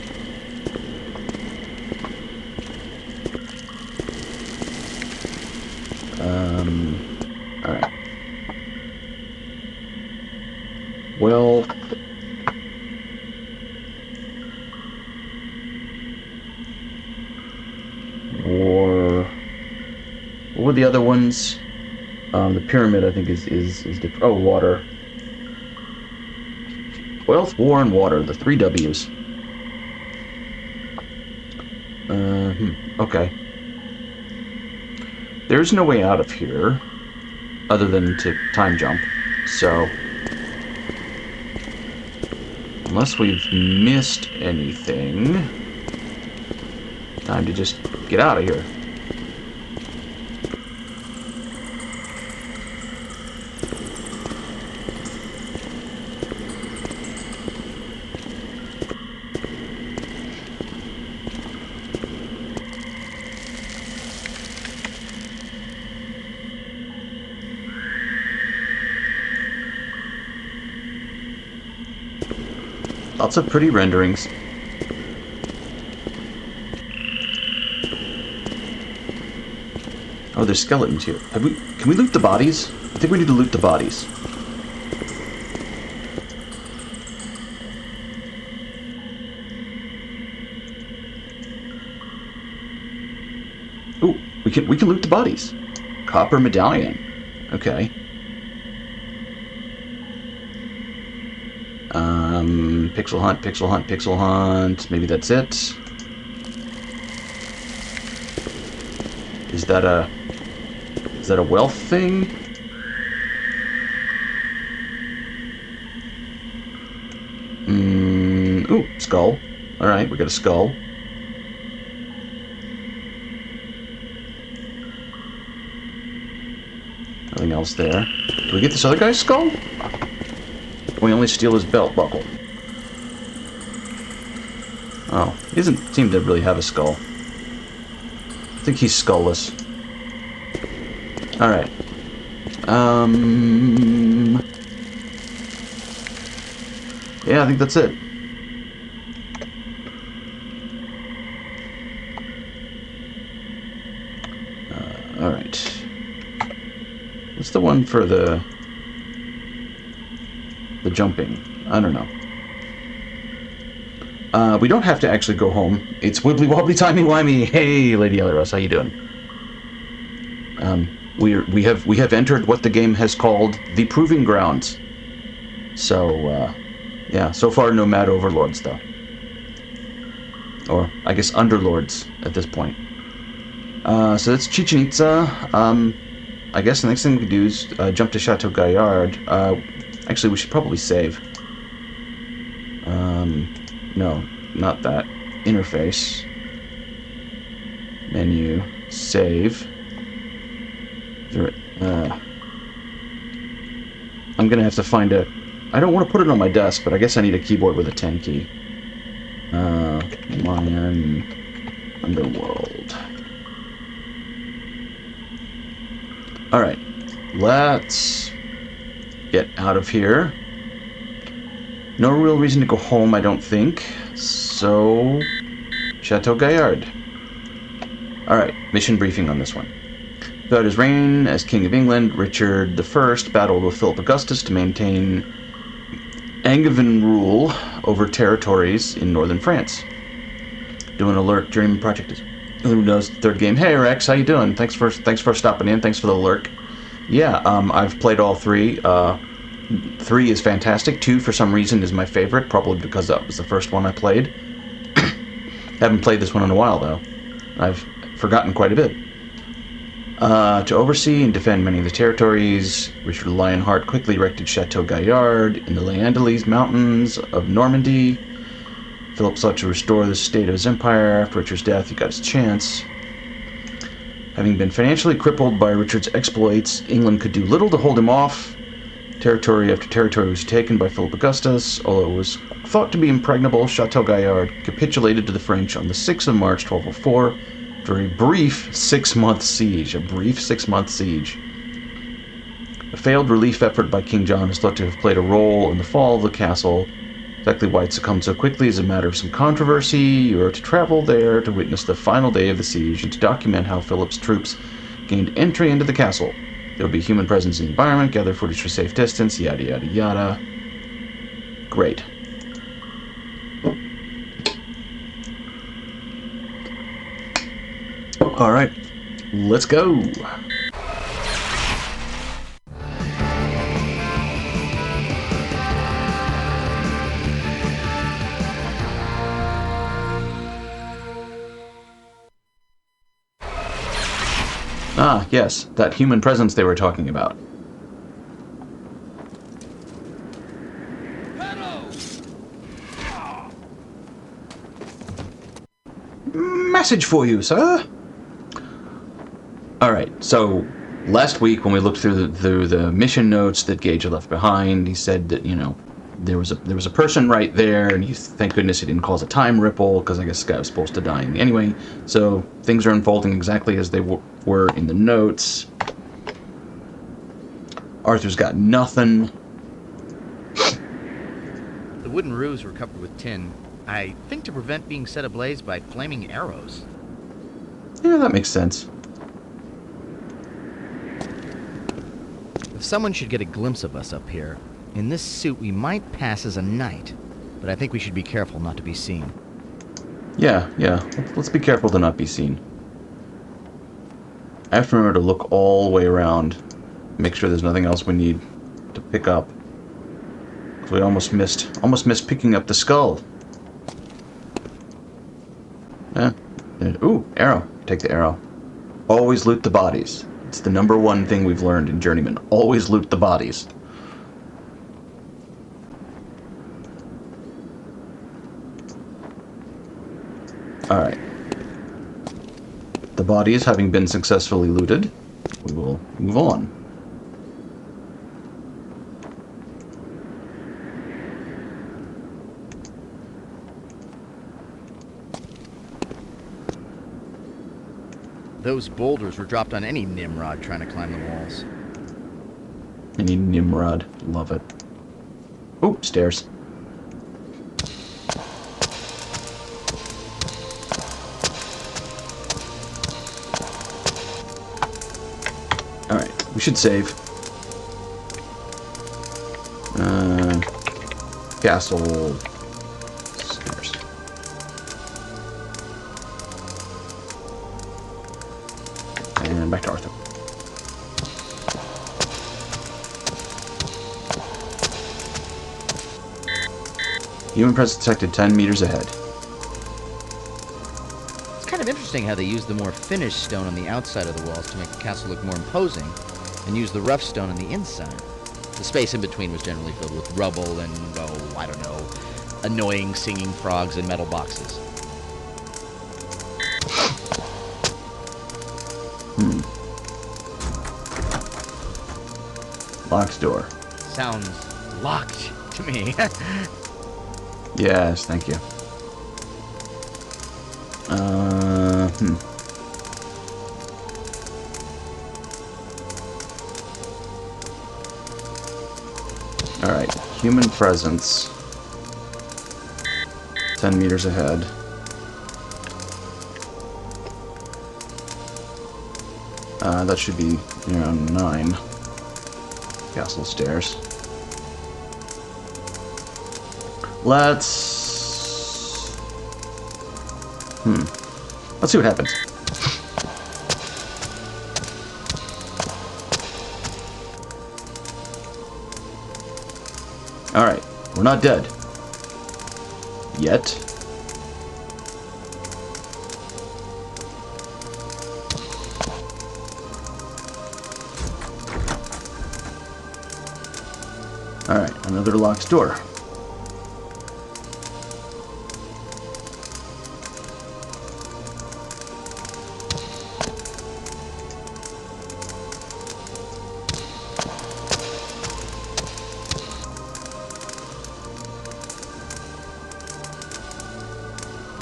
Alright. Well... What were the other ones? The pyramid, I think, is different. Oh, water. Wealth, war, and water. The 3 W's. Okay. There's no way out of here, other than to time jump. So, unless we've missed anything, time to just get out of here. Lots of pretty renderings. Oh, there's skeletons here. Can we loot the bodies? I think we need to loot the bodies. Ooh, we can loot the bodies. Copper medallion. Okay. Pixel hunt, pixel hunt, pixel hunt. Maybe that's it. Is that a wealth thing? Ooh, skull. Alright, we got a skull. Nothing else there. Do we get this other guy's skull? We only steal his belt buckle. Oh, he doesn't seem to really have a skull. I think he's skullless. Alright. Yeah, I think that's it. Alright. What's the one for the jumping? I don't know. We don't have to actually go home. It's wibbly wobbly timey wimey. Hey, Lady Elros, how you doing? We have entered what the game has called the Proving Grounds. So, yeah, so far no mad overlords though. Or I guess underlords at this point. So that's Chichen Itza. I guess the next thing we can do is jump to Chateau Gaillard. Actually, we should probably save. No, not that. Interface. Menu. Save. I'm gonna have to find a... I don't want to put it on my desk, but I guess I need a keyboard with a 10 key. Mayan Underworld. Alright. Let's get out of here. No real reason to go home, I don't think. So, Chateau Gaillard. Alright, mission briefing on this one. Throughout his reign as King of England, Richard I battled with Philip Augustus to maintain Angevin rule over territories in northern France. Doing a lurk during project is who knows third game. Hey Rex, how you doing? Thanks for stopping in. Thanks for the lurk. Yeah, I've played all three. 3 is fantastic. 2, for some reason, is my favorite, probably because that was the first one I played. Haven't played this one in a while, though. I've forgotten quite a bit. To oversee and defend many of the territories, Richard Lionheart quickly erected Chateau Gaillard in the Landelys Mountains of Normandy. Philip sought to restore the state of his empire. After Richard's death, he got his chance. Having been financially crippled by Richard's exploits, England could do little to hold him off. Territory after territory was taken by Philip Augustus. Although it was thought to be impregnable, Chateau Gaillard capitulated to the French on the 6th of March, 1204, after a brief 6-month siege. A brief 6-month siege. A failed relief effort by King John is thought to have played a role in the fall of the castle. Exactly why it succumbed so quickly is a matter of some controversy. You are to travel there to witness the final day of the siege and to document how Philip's troops gained entry into the castle. There will be human presence in the environment, gather footage for safe distance, yada yada yada. Great. Alright, let's go. Ah, yes, that human presence they were talking about. Message for you, sir. Alright, so last week when we looked through the mission notes that Gage had left behind, he said that, you know, there was a person right there, and thank goodness he didn't cause a time ripple, because I guess this guy was supposed to die anyway. So things are unfolding exactly as they were in the notes. Arthur's got nothing. The wooden roofs were covered with tin, I think to prevent being set ablaze by flaming arrows. Yeah, that makes sense. If someone should get a glimpse of us up here, in this suit we might pass as a knight, but I think we should be careful not to be seen. Yeah. Let's be careful to not be seen. I have to remember to look all the way around, make sure there's nothing else we need to pick up. We almost missed picking up the skull. Yeah. Ooh, arrow. Take the arrow. Always loot the bodies. It's the #1 thing we've learned in Journeyman. Always loot the bodies. Alright. The bodies having been successfully looted, we will move on. Those boulders were dropped on any Nimrod trying to climb the walls. Any Nimrod. Love it. Ooh, stairs. Alright, we should save. Castle. Stairs. And back to Arthur. Human presence detected 10 meters ahead. It's kind of interesting how they use the more finished stone on the outside of the walls to make the castle look more imposing, and use the rough stone on the inside. The space in between was generally filled with rubble and, oh, I don't know, annoying singing frogs and metal boxes. Locked door. Sounds locked to me. Yes, thank you. Alright, human presence. 10 meters ahead. That should be, 9. Castle stairs. Let's see what happens. We're not dead. Yet. Alright, another locked door.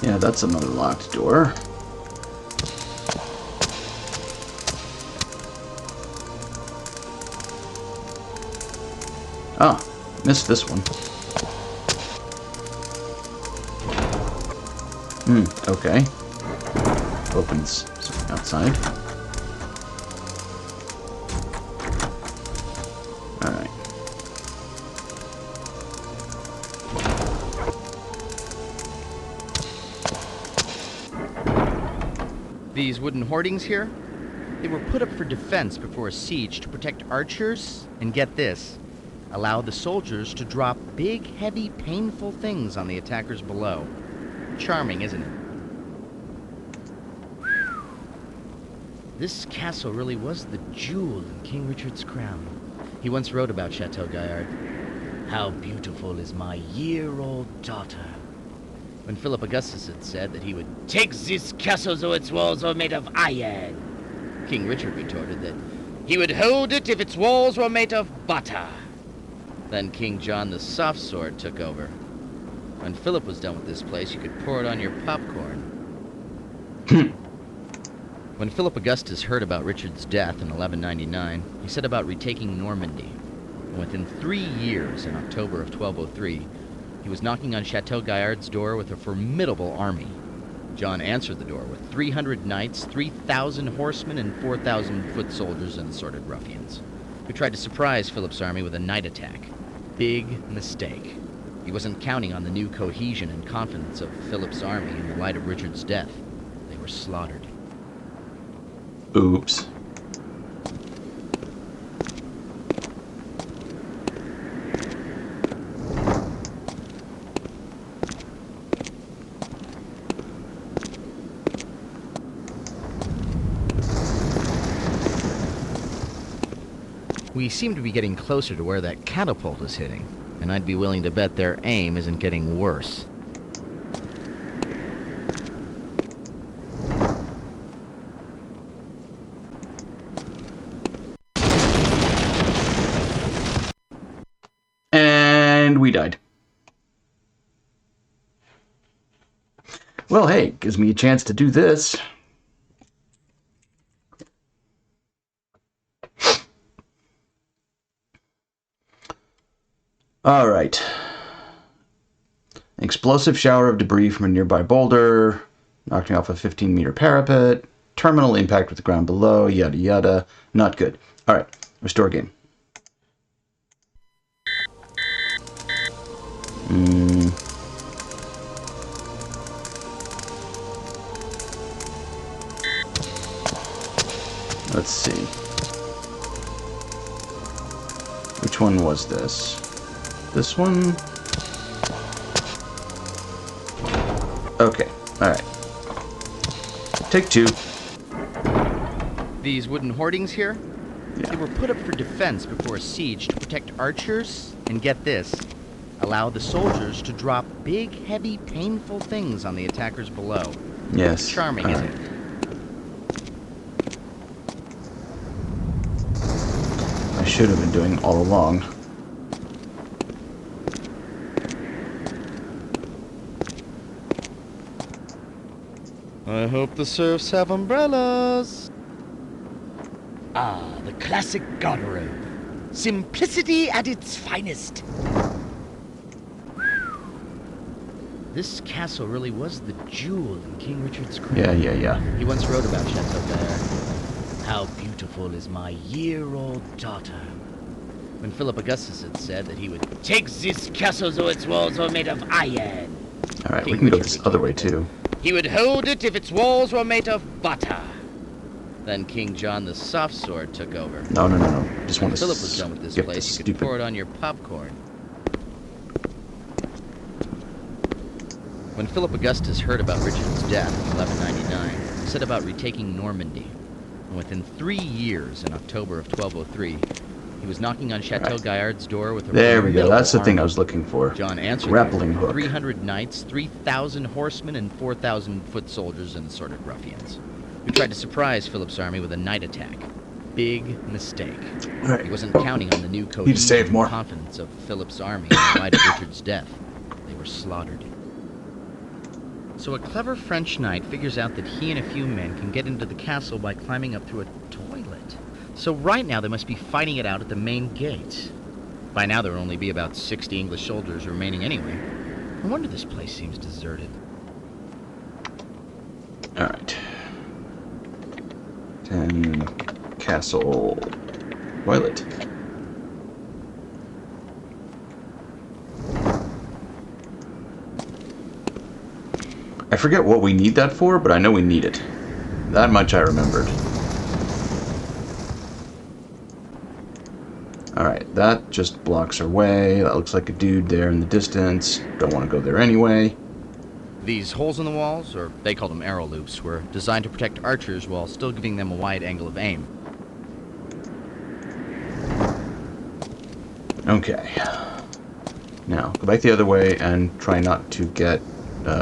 Yeah, that's another locked door. Ah, missed this one. Okay. Opens something outside. Alright. These wooden hoardings here, they were put up for defense before a siege to protect archers, and get this, allow the soldiers to drop big, heavy, painful things on the attackers below. Charming, isn't it? This castle really was the jewel in King Richard's crown. He once wrote about Chateau Gaillard. How beautiful is my year-old daughter. When Philip Augustus had said that he would take this castle though its walls are made of iron, King Richard retorted that he would hold it if its walls were made of butter. Then King John the Soft Sword took over. When Philip was done with this place, you could pour it on your popcorn. When Philip Augustus heard about Richard's death in 1199, he set about retaking Normandy. And within 3 years, in October of 1203, he was knocking on Chateau Gaillard's door with a formidable army. John answered the door with 300 knights, 3,000 horsemen, and 4,000 foot soldiers and assorted ruffians, who tried to surprise Philip's army with a night attack. Big mistake. He wasn't counting on the new cohesion and confidence of Philip's army in the light of Richard's death. They were slaughtered. Oops. We seem to be getting closer to where that catapult is hitting, and I'd be willing to bet their aim isn't getting worse. And we died. Well, hey, gives me a chance to do this. All right. An explosive shower of debris from a nearby boulder, knocking off a 15-meter parapet, terminal impact with the ground below, yada yada. Not good. All right, restore game. Let's see. Which one was this? This one? Okay, alright. Take two. These wooden hoardings here, Yeah. they were put up for defense before a siege to protect archers, and get this, allow the soldiers to drop big, heavy, painful things on the attackers below. Yes. Charming, isn't it? I should have been doing all along. I hope the serfs have umbrellas. Ah, the classic garderobe. Simplicity at its finest. This castle really was the jewel in King Richard's crown. Yeah. He once wrote about Chateau Gaillard. How beautiful is my year-old daughter. When Philip Augustus had said that he would take this castle though its walls were made of iron. Alright, we King can go Richard this other way retorted too. He would hold it if its walls were made of butter. Then King John the Soft Sword took over. No. Just want to Philip was done with this skip place. this You could stupid. pour it on your popcorn. When Philip Augustus heard about Richard's death in 1199, he set about retaking Normandy. And within 3 years, in October of 1203, he was knocking on Chateau Gaillard's door with a There we go. formidable That's the thing I army. was looking for. John answered Grappling with hook. 300 knights, 3,000 horsemen, and 4,000 foot soldiers and assorted ruffians, who tried to surprise Philip's army with a night attack. Big mistake. All right. He wasn't counting on the new Need to cohesion save and more. confidence of Philip's army in light of Richard's death. They were slaughtered. So a clever French knight figures out that he and a few men can get into the castle by climbing up through a toilet. So right now they must be fighting it out at the main gate. By now there will only be about 60 English soldiers remaining anyway. No wonder this place seems deserted. All right. 10 castle toilet. I forget what we need that for, but I know we need it. That much I remembered. Alright, that just blocks our way. That looks like a dude there in the distance. Don't want to go there anyway. These holes in the walls, or they call them arrow loops, were designed to protect archers while still giving them a wide angle of aim. Okay. Now, go back the other way and try not to get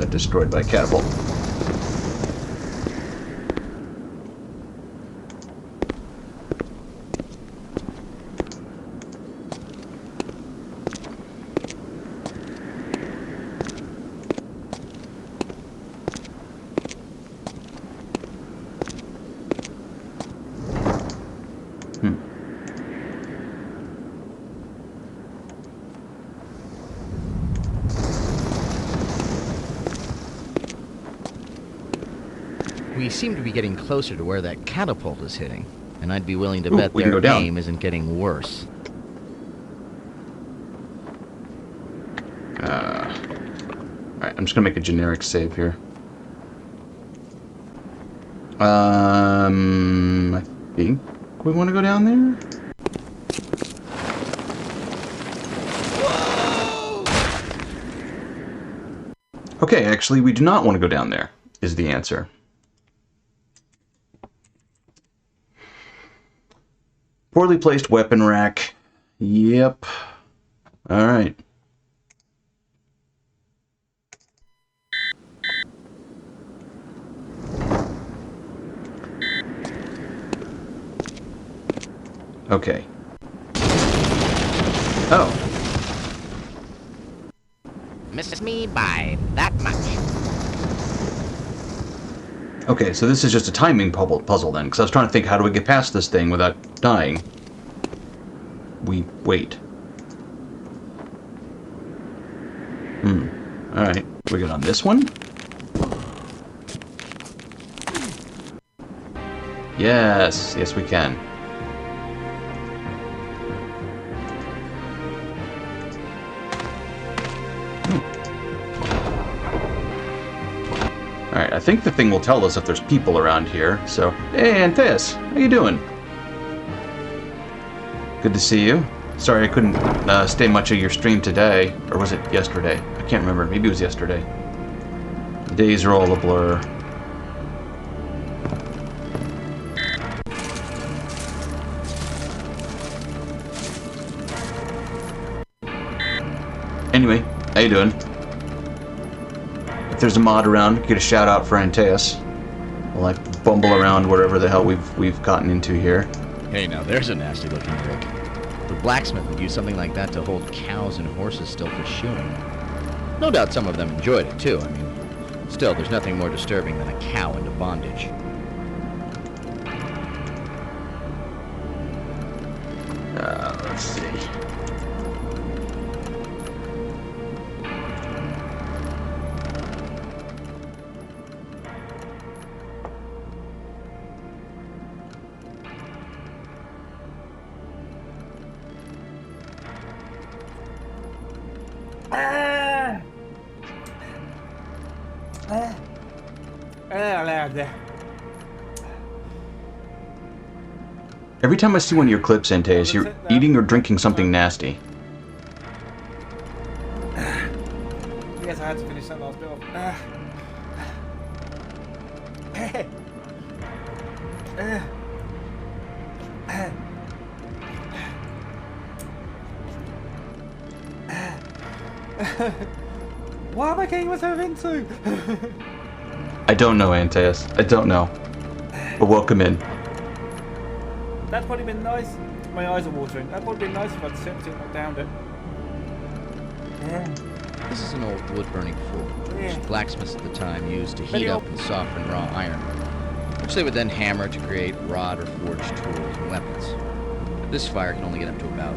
destroyed by a catapult. We seem to be getting closer to where that catapult is hitting, and I'd be willing to Ooh, bet we can their go down. aim isn't getting worse. Alright, I'm just gonna make a generic save here. I think we want to go down there? Okay, actually, we do not want to go down there, is the answer. Poorly placed weapon rack. Yep. Alright. Okay. Oh. Misses me by that much. Okay, so this is just a timing puzzle then, because I was trying to think, how do we get past this thing without dying? We wait. Alright, we get on this one? Yes, yes we can. Alright, I think the thing will tell us if there's people around here, so... Hey, Antheus! How you doing? Good to see you. Sorry I couldn't stay much of your stream today. Or was it yesterday? I can't remember. Maybe it was yesterday. The days are all a blur. Anyway, how you doing? If there's a mod around, get a shout out for Antaeus. We'll like bumble around wherever the hell we've gotten into here. Hey, now there's a nasty looking trick. The blacksmith would use something like that to hold cows and horses still for shoeing. No doubt some of them enjoyed it too. I mean, still, there's nothing more disturbing than a cow into bondage. Let's see. Every time I see one of your clips, Antaeus, you're eating or drinking something nasty. Yes, I had to finish that last bit off. What am I getting myself into? I don't know, Antaeus. I don't know. But welcome in. That'd probably been nice. My eyes are watering. That'd probably been nice if I'd sipped it and not downed it. This is an old wood-burning forge, which blacksmiths at the time used to heat up and soften raw iron, which they would then hammer to create rod or forged tools and weapons. This fire can only get up to about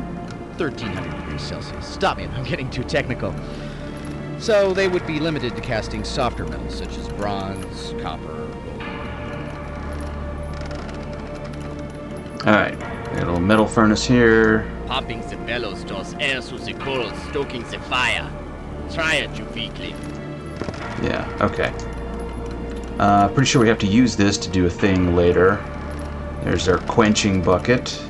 1,300 degrees Celsius. Stop me if I'm getting too technical. So they would be limited to casting softer metals such as bronze, copper, or gold. Alright, got a little metal furnace here. Pumping the bellows draws air through the coals, stoking the fire. Try it, you weakling. Yeah, okay. Pretty sure we have to use this to do a thing later. There's our quenching bucket.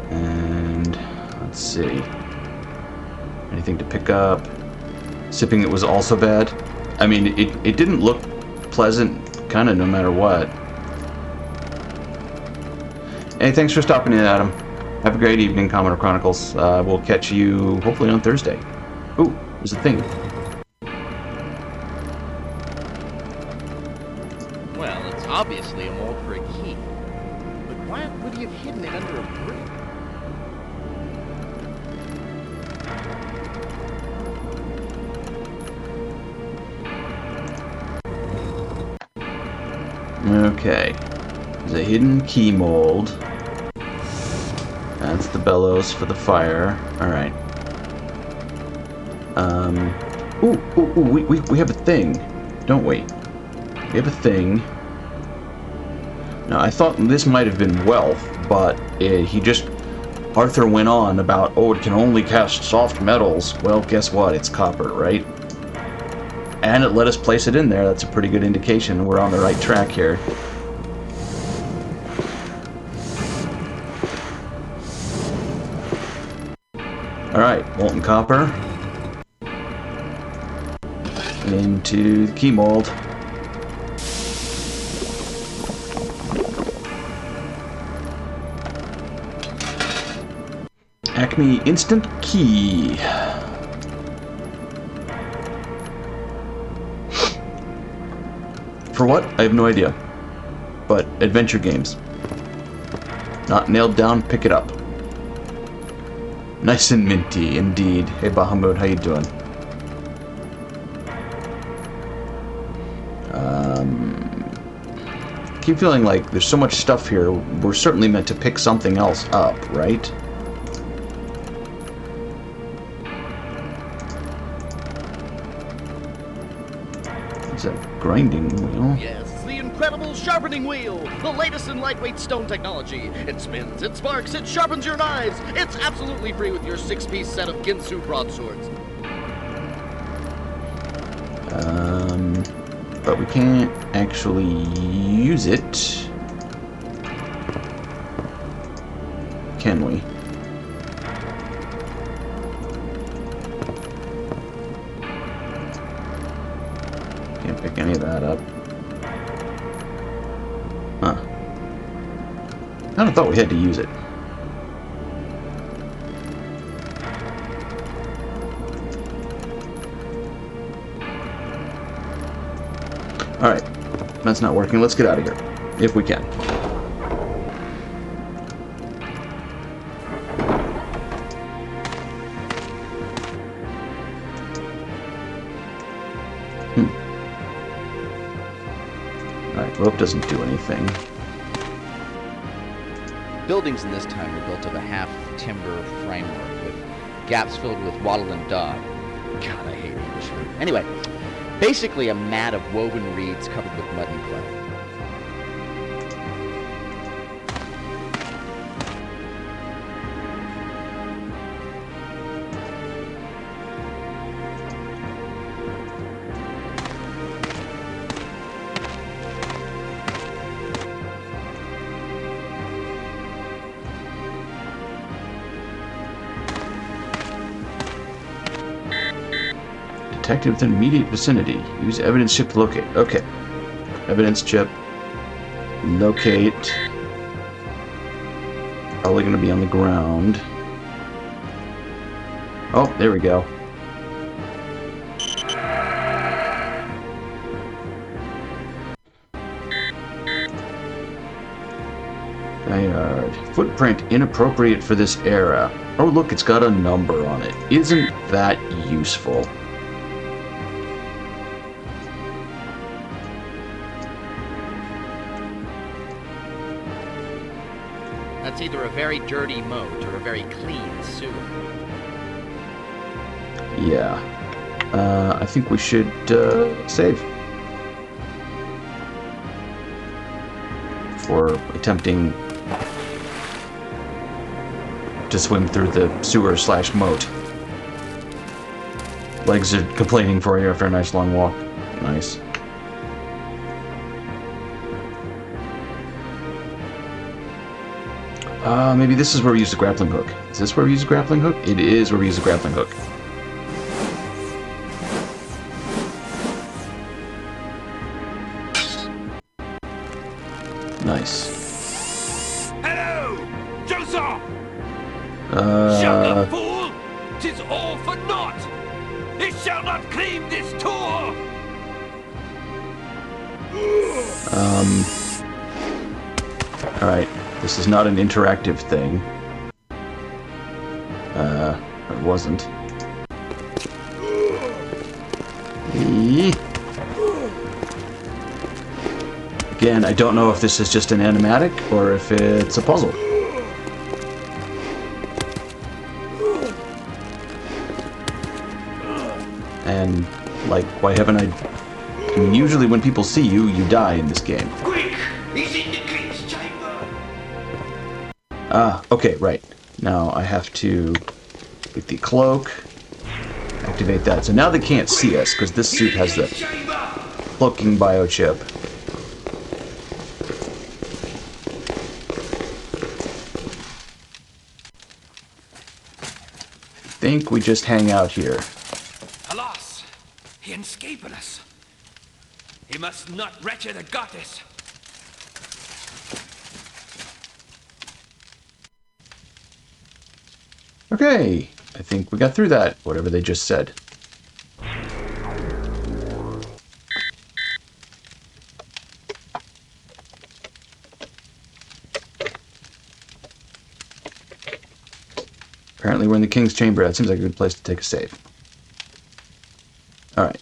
And let's see. Anything to pick up? Sipping it was also bad. I mean, it didn't look pleasant, kind of no matter what. Hey, thanks for stopping in, Adam. Have a great evening, Commodore Chronicles. We'll catch you hopefully on Thursday. Ooh, there's a thing. Well, it's obviously a mold for a key. But why would he have hidden it under a brick? Okay. There's a hidden key mold. That's the bellows for the fire. Alright. We have a thing, don't we? We have a thing. Now, I thought this might have been wealth, but Arthur went on about, oh, it can only cast soft metals. Well, guess what? It's copper, right? And it let us place it in there. That's a pretty good indication we're on the right track here. Alright, molten copper into the key mold. Acme Instant Key. For what? I have no idea. But adventure games. Not nailed down, pick it up. Nice and minty, indeed. Hey Bahamut, how you doing? Keep feeling like there's so much stuff here. We're certainly meant to pick something else up, right? It's a grinding wheel. Yes, the incredible sharpening wheel! The latest in lightweight stone technology. It spins, it sparks, it sharpens your knives. It's absolutely free with your 6-piece set of Ginsu broadswords. But we can't actually use it. Can we? Can't pick any of that up. Huh. I thought we had to use it. Alright, that's not working. Let's get out of here, if we can. Alright, rope doesn't do anything. Buildings in this time were built of a half-timber framework with gaps filled with wattle and daub. God, I hate English food. Anyway, basically a mat of woven reeds covered with mud and clay. detected within immediate vicinity. Use evidence chip to locate. Okay. Evidence chip. Locate. Probably going to be on the ground. Oh, there we go. Diode. Footprint inappropriate for this era. Oh, look, it's got a number on it. Isn't that useful? That's either a very dirty moat or a very clean sewer. Yeah. I think we should save. For attempting to swim through the sewer/moat. Legs are complaining for you after a nice long walk. Nice. Maybe this is where we use the grappling hook. Is this where we use the grappling hook? It is where we use the grappling hook. Nice. Hello! Joseph! Shut up, fool! 'Tis all for naught! It shall not claim this tour! Alright. This is not an interactive thing. It wasn't. Eee. Again, I don't know if this is just an animatic or if it's a puzzle. And, like, why haven't I mean, usually when people see you, you die in this game. Quick! He's in the king's chamber! Ah, okay, right. Now I have to get the cloak, activate that. So now they can't see us, because this suit has the cloaking biochip. I think we just hang out here. Alas! He escaped us! He must not wretched the goddess! Okay, I think we got through that, whatever they just said. Apparently we're in the King's Chamber. That seems like a good place to take a save. Alright.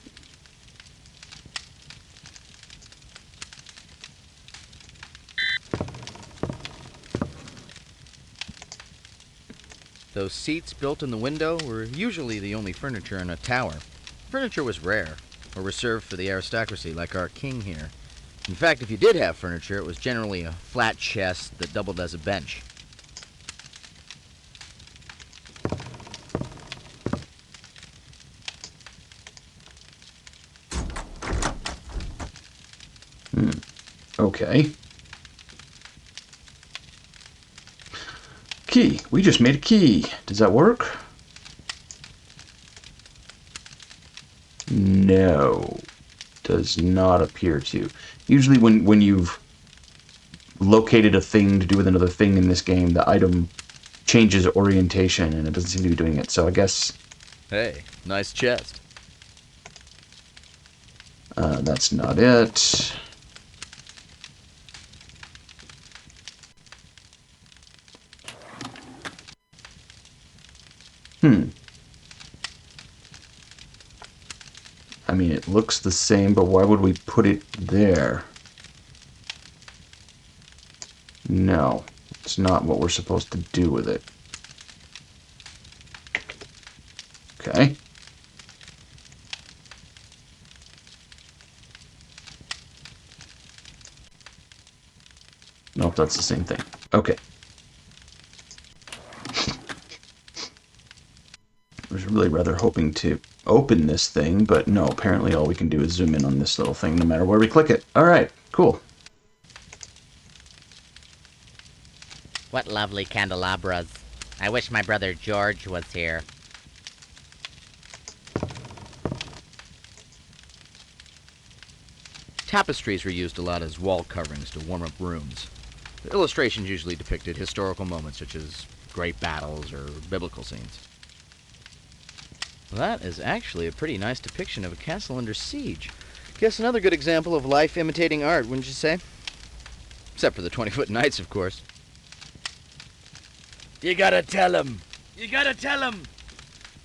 Those seats built in the window were usually the only furniture in a tower. Furniture was rare, or reserved for the aristocracy like our king here. In fact, if you did have furniture, it was generally a flat chest that doubled as a bench. Okay. Key. We just made a key. Does that work? No. Does not appear to. Usually when you've located a thing to do with another thing in this game, the item changes orientation, and it doesn't seem to be doing it. So I guess... Hey, nice chest. That's not it. I mean, it looks the same, but why would we put it there? No, it's not what we're supposed to do with it. Okay. Nope, that's the same thing. Okay. I was really rather hoping to open this thing, but no, apparently all we can do is zoom in on this little thing no matter where we click it. Alright, cool. What lovely candelabras. I wish my brother George was here. Tapestries were used a lot as wall coverings to warm up rooms. The illustrations usually depicted historical moments such as great battles or biblical scenes. That is actually a pretty nice depiction of a castle under siege. Guess another good example of life imitating art, wouldn't you say? Except for the 20-foot knights, of course. You gotta tell him. You gotta tell him.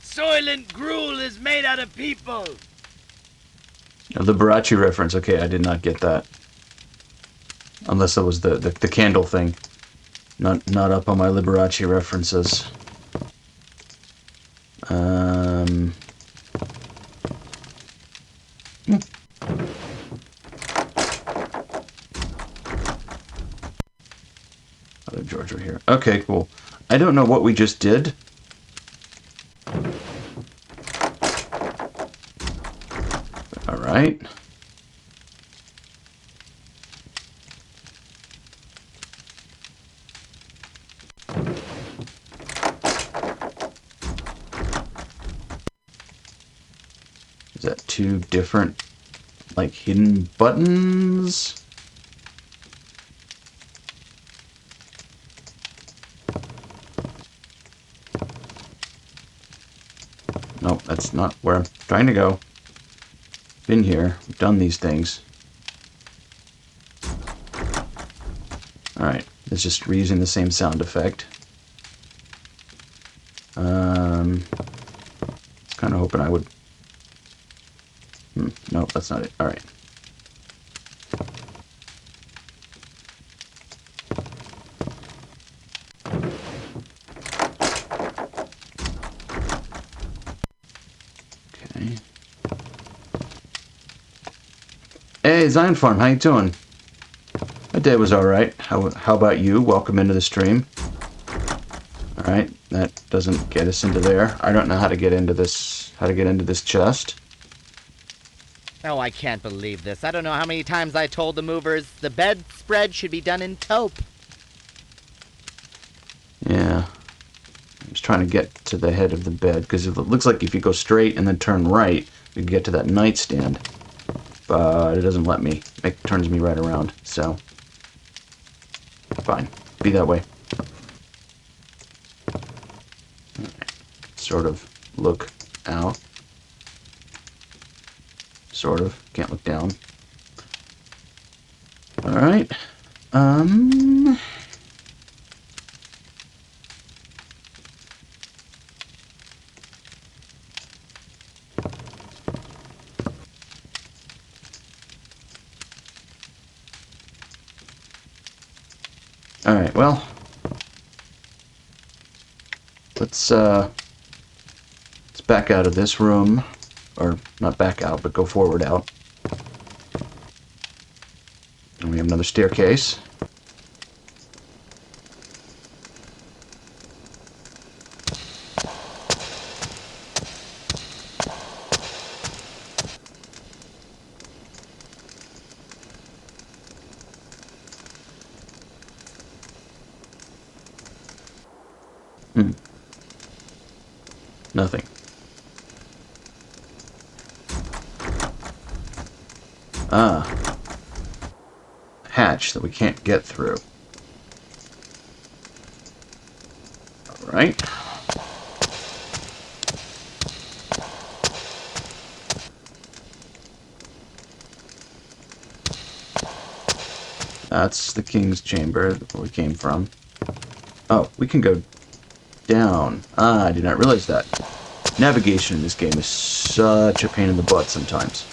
Soylent Gruel is made out of people. A Liberace reference. Okay, I did not get that. Unless it was the candle thing. Not up on my Liberace references. Other George right here. Okay, cool. I don't know what we just did. All right. Is that two different, like, hidden buttons? Nope, that's not where I'm trying to go. Been here. We've done these things. Alright, it's just reusing the same sound effect. I was kind of hoping I would... Nope, that's not it. Alright. Okay. Hey, Zion Farm, how you doing? My day was alright. How about you? Welcome into the stream. Alright, that doesn't get us into there. I don't know how to get into this chest. Oh, I can't believe this. I don't know how many times I told the movers the bedspread should be done in taupe. Yeah. I was trying to get to the head of the bed, because it looks like if you go straight and then turn right, we can get to that nightstand. But it doesn't let me. It turns me right around, so... Fine. Be that way. Sort of look out. Sort of. Can't look down. Alright. Alright, well. Let's back out of this room. Or, not back out, but go forward out. And we have another staircase. Nothing. Ah. Hatch that we can't get through. Alright. That's the king's chamber where we came from. Oh, we can go down. Ah, I did not realize that. Navigation in this game is such a pain in the butt sometimes.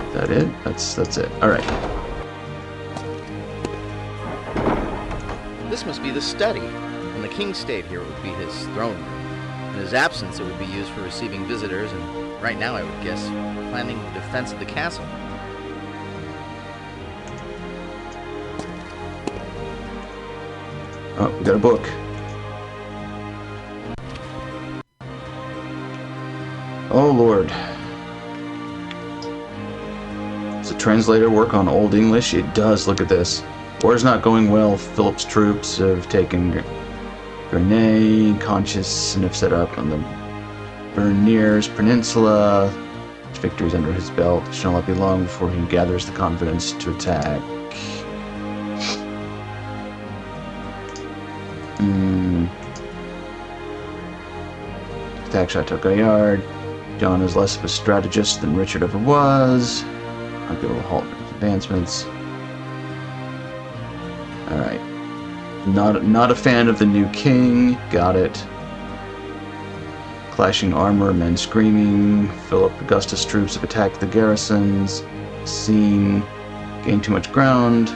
Is that it? That's it. All right. This must be the study. When the king stayed here, it would be his throne room. In his absence, it would be used for receiving visitors, and right now, I would guess, planning the defense of the castle. Oh, we got a book. Oh, Lord. It's a translator work on Old English? It does. Look at this. War's not going well. Philip's troops have taken Grenay, Conscious, and have set up on the Berniers Peninsula. His victories under his belt. It shall not be long before he gathers the confidence to attack. Attack Chateau Gaillard. John is less of a strategist than Richard ever was. I'll be able to halt his advancements. Alright. Not a fan of the new king. Got it. Clashing armor, men screaming. Philip Augustus' troops have attacked the garrisons. Seen. Gained too much ground.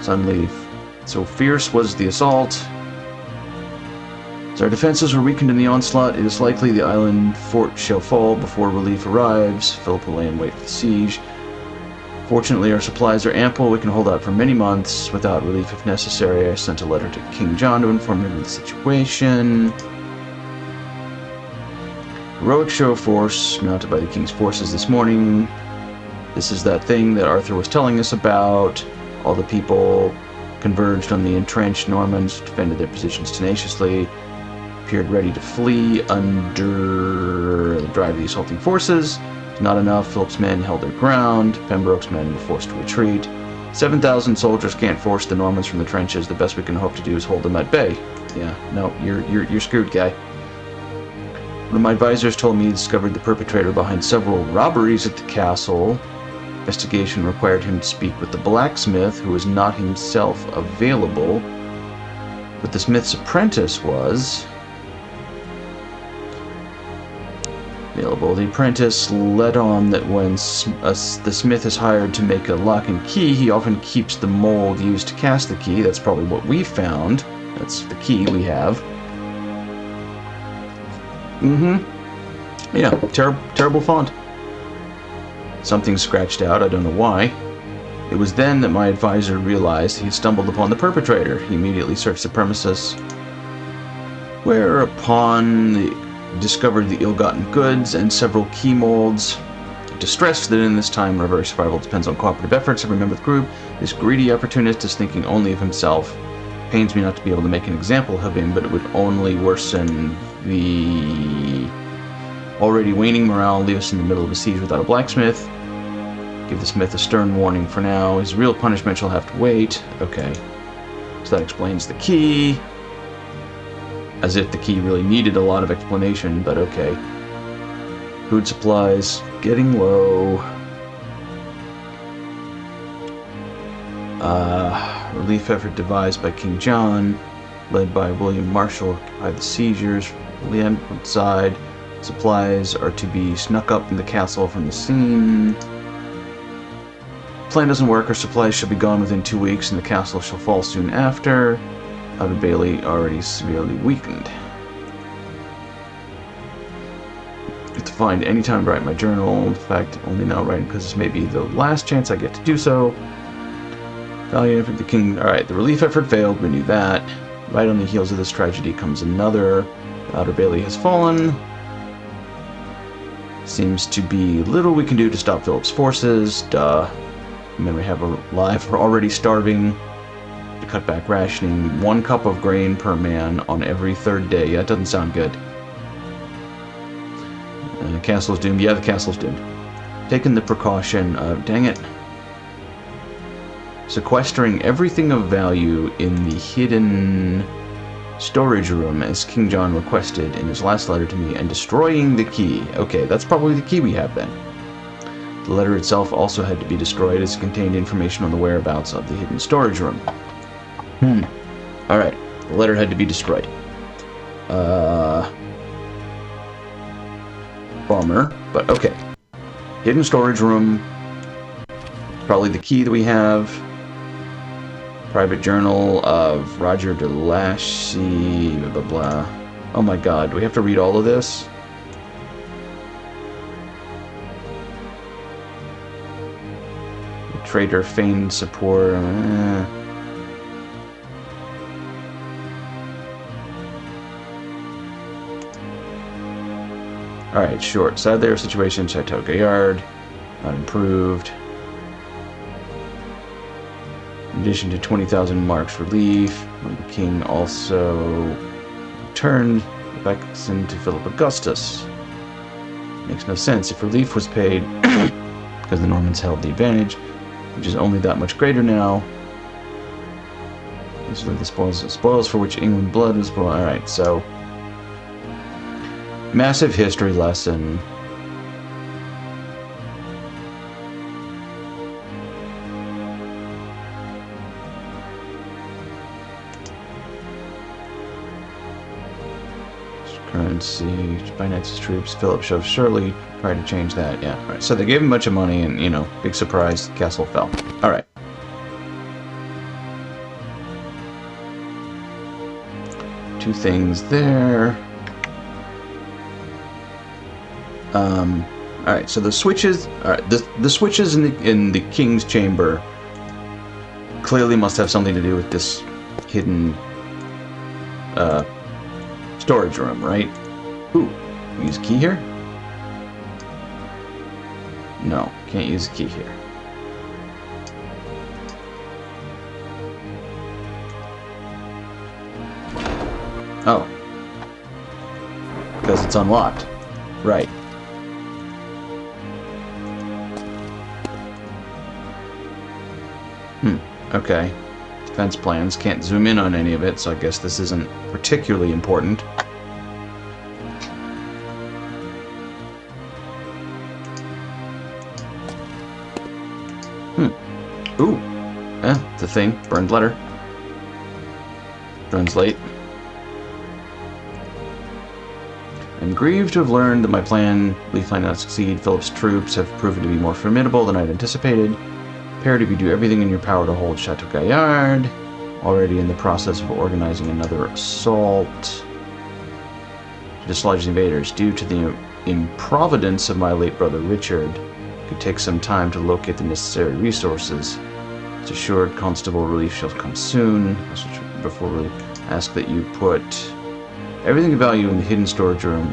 Suddenly, so fierce was the assault. As our defenses were weakened in the onslaught, it is likely the island fort shall fall before relief arrives. Philip will lay in wait for the siege. Fortunately, our supplies are ample. We can hold out for many months without relief if necessary. I sent a letter to King John to inform him of the situation. Heroic show of force mounted by the king's forces this morning. This is that thing that Arthur was telling us about. All the people converged on the entrenched Normans, defended their positions tenaciously, appeared ready to flee under the drive of the assaulting forces. Not enough. Philip's men held their ground. Pembroke's men were forced to retreat. 7,000 soldiers can't force the Normans from the trenches. The best we can hope to do is hold them at bay. Yeah, no, you're screwed, guy. One of my advisors told me he discovered the perpetrator behind several robberies at the castle. Investigation required him to speak with the blacksmith, who was not himself available. But the smith's apprentice was available. The apprentice let on that when the smith is hired to make a lock and key, he often keeps the mold used to cast the key. That's probably what we found. That's the key we have. Yeah, terrible font. Something scratched out, I don't know why. It was then that my advisor realized he had stumbled upon the perpetrator. He immediately searched the premises, whereupon discovered the ill-gotten goods and several key molds. Distressed that in this time our very survival depends on cooperative efforts of every member of the group, this greedy opportunist is thinking only of himself. Pains me not to be able to make an example of him, but it would only worsen the already waning morale, leave us in the middle of a siege without a blacksmith. Give the smith a stern warning for now. His real punishment shall have to wait. Okay. So that explains the key. As if the key really needed a lot of explanation, but okay. Food supplies getting low. Relief effort devised by King John, led by William Marshall, occupied the siegers. Liam outside. Supplies are to be snuck up in the castle from the scene. Plan doesn't work. Our supplies shall be gone within 2 weeks, and the castle shall fall soon after. Outer Bailey already severely weakened. I have to find any time to write my journal. In fact, only now writing because this may be the last chance I get to do so. Valiant effort, the king. Alright, the relief effort failed. We knew that. Right on the heels of this tragedy comes another. The Outer Bailey has fallen. Seems to be little we can do to stop Philip's forces. Duh. And then we have a live. We're already starving. To cut back rationing. 1 cup of grain per man on every 3rd day. Yeah, it doesn't sound good. The castle's doomed. Yeah, the castle's doomed. Taking the precaution of, dang it, sequestering everything of value in the hidden storage room as King John requested in his last letter to me, and destroying the key. Okay, that's probably the key we have then. The letter itself also had to be destroyed as it contained information on the whereabouts of the hidden storage room. Alright, the letter had to be destroyed. Bummer, but okay. Hidden storage room. Probably the key that we have. Private journal of Roger de Lacy, blah blah blah. Oh my god, do we have to read all of this? The traitor feigned support. Alright, short. Sad there situation, Chateau Gaillard. Not improved. In addition to 20,000 marks relief, the king also returned the vaccine to Philip Augustus. Makes no sense. If relief was paid because the Normans held the advantage, which is only that much greater now. Usually the spoils for which England blood was boiled. Alright, so massive history lesson. Currency, finances, troops. Philip shows surely tried to change that. Yeah, alright. So they gave him a bunch of money and, you know, big surprise, the castle fell. Alright. Two things there. Alright, so the switches the switches in the king's chamber clearly must have something to do with this hidden storage room, right? Ooh, use a key here? No, can't use a key here. Oh. Because it's unlocked. Right. Okay. Defense plans. Can't zoom in on any of it, so I guess this isn't particularly important. Ooh. It's a thing. Burned letter. Translate. I'm grieved to have learned that my leaf plan not succeed. Philip's troops have proven to be more formidable than I'd anticipated. Imperative you do everything in your power to hold Chateau Gaillard. Already in the process of organizing another assault to dislodge the invaders. Due to the improvidence of my late brother Richard, it could take some time to locate the necessary resources. It's assured Constable relief shall come soon. Before relief, ask that you put everything of value in the hidden storage room,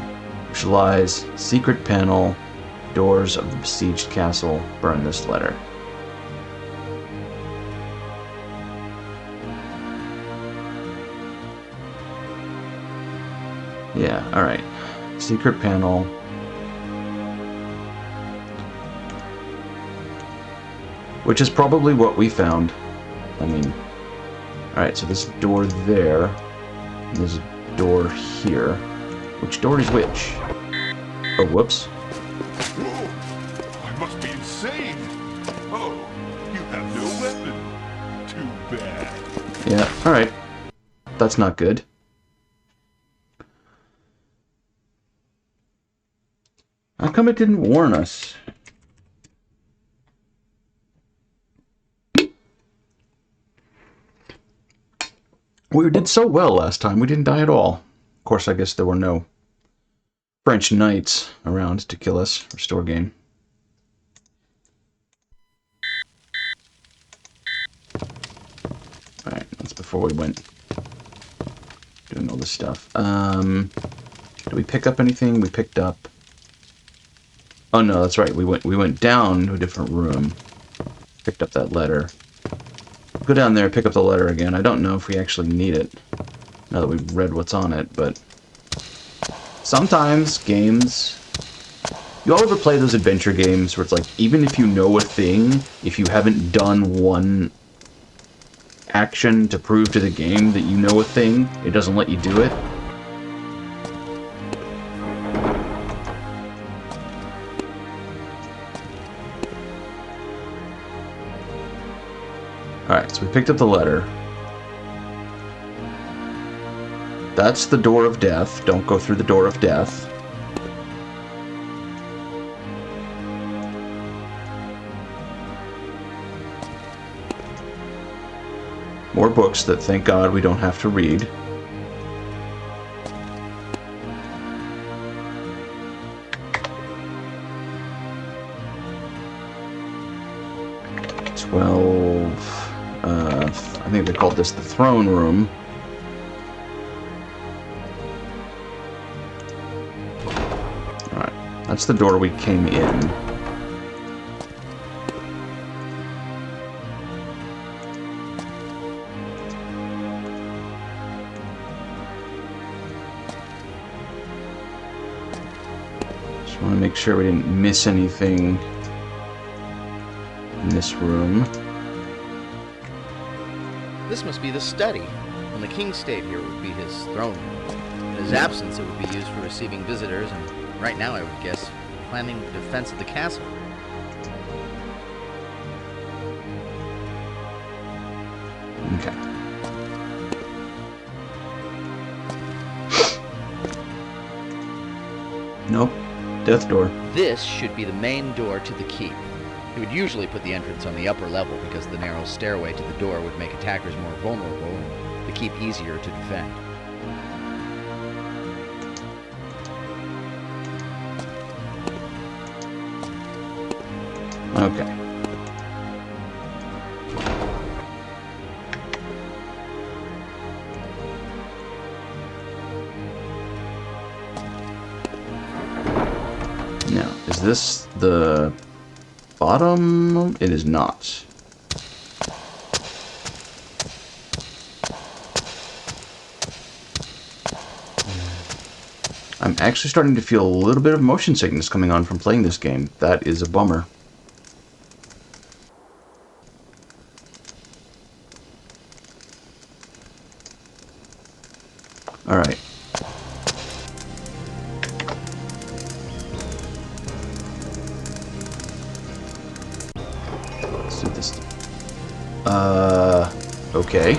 which lies secret panel, doors of the besieged castle. Burn this letter. Yeah, alright. Secret panel. Which is probably what we found. I mean... Alright, so this door there. And there's a door here. Which door is which? Oh, whoops. Whoa! I must be insane! Oh, you have no weapon. Too bad. Yeah, alright. That's not good. How come it didn't warn us? We did so well last time, we didn't die at all. Of course, I guess there were no French knights around to kill us. Restore game. Alright, that's before we went doing all this stuff. Did we pick up anything? We picked up... Oh no, that's right. We went down to a different room. Picked up that letter. Go down there, pick up the letter again. I don't know if we actually need it, now that we've read what's on it, but... Sometimes games... You all ever play those adventure games where it's like, even if you know a thing, if you haven't done one action to prove to the game that you know a thing, it doesn't let you do it? Alright, so we picked up the letter. That's the door of death. Don't go through the door of death. More books that, thank God, we don't have to read. I think they called this the throne room. Alright, that's the door we came in. make sure we didn't miss anything in this room. This must be the study. When the king stayed here, it would be his throne room. In his absence, it would be used for receiving visitors, and right now, I would guess, planning the defense of the castle. Okay. Nope. Death door. This should be the main door to the keep. He would usually put the entrance on the upper level because the narrow stairway to the door would make attackers more vulnerable and the keep easier to defend. Okay. Now, is this the bottom? It is not. I'm actually starting to feel a little bit of motion sickness coming on from playing this game. That is a bummer. Alright. Let's do this. Okay.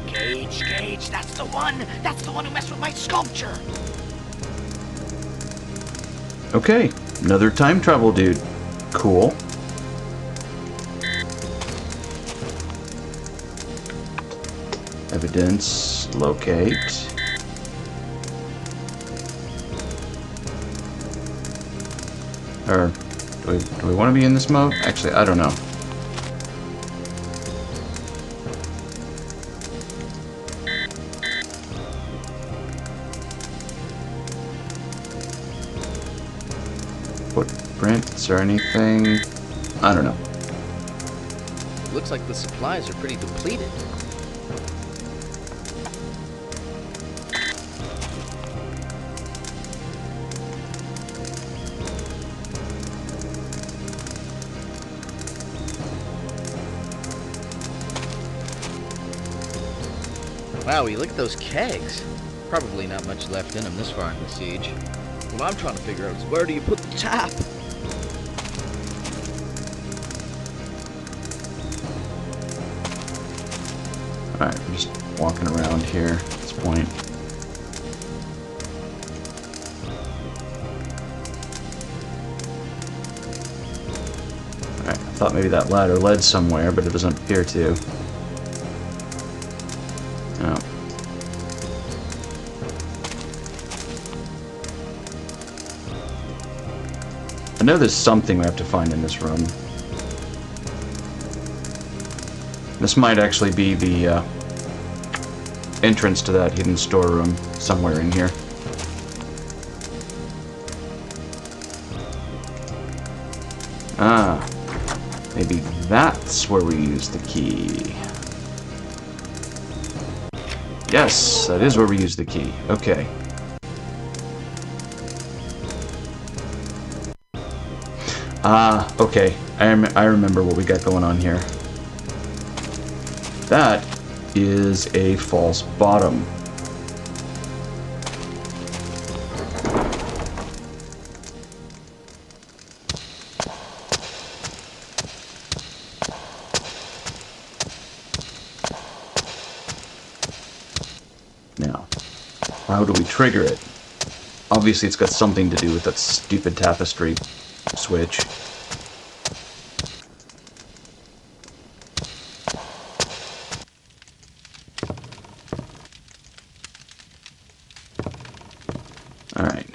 Gage, that's the one! That's the one who messed with my sculpture! Okay. Another time travel dude. Cool. Evidence. Locate. Or do we want to be in this mode? Actually, I don't know. Footprints or anything? I don't know. Looks like the supplies are pretty depleted. Wowie, look at those kegs. Probably not much left in them this far in the siege. What I'm trying to figure out is where do you put the tap? Alright, we're just walking around here at this point. Alright, I thought maybe that ladder led somewhere, but it doesn't appear to. No. I know there's something we have to find in this room. This might actually be the entrance to that hidden storeroom somewhere in here. Ah, maybe that's where we use the key. Yes, that is where we use the key. Okay. Ah, okay. I remember what we got going on here. That is a false bottom. Now, how do we trigger it? Obviously, it's got something to do with that stupid tapestry switch. Alright.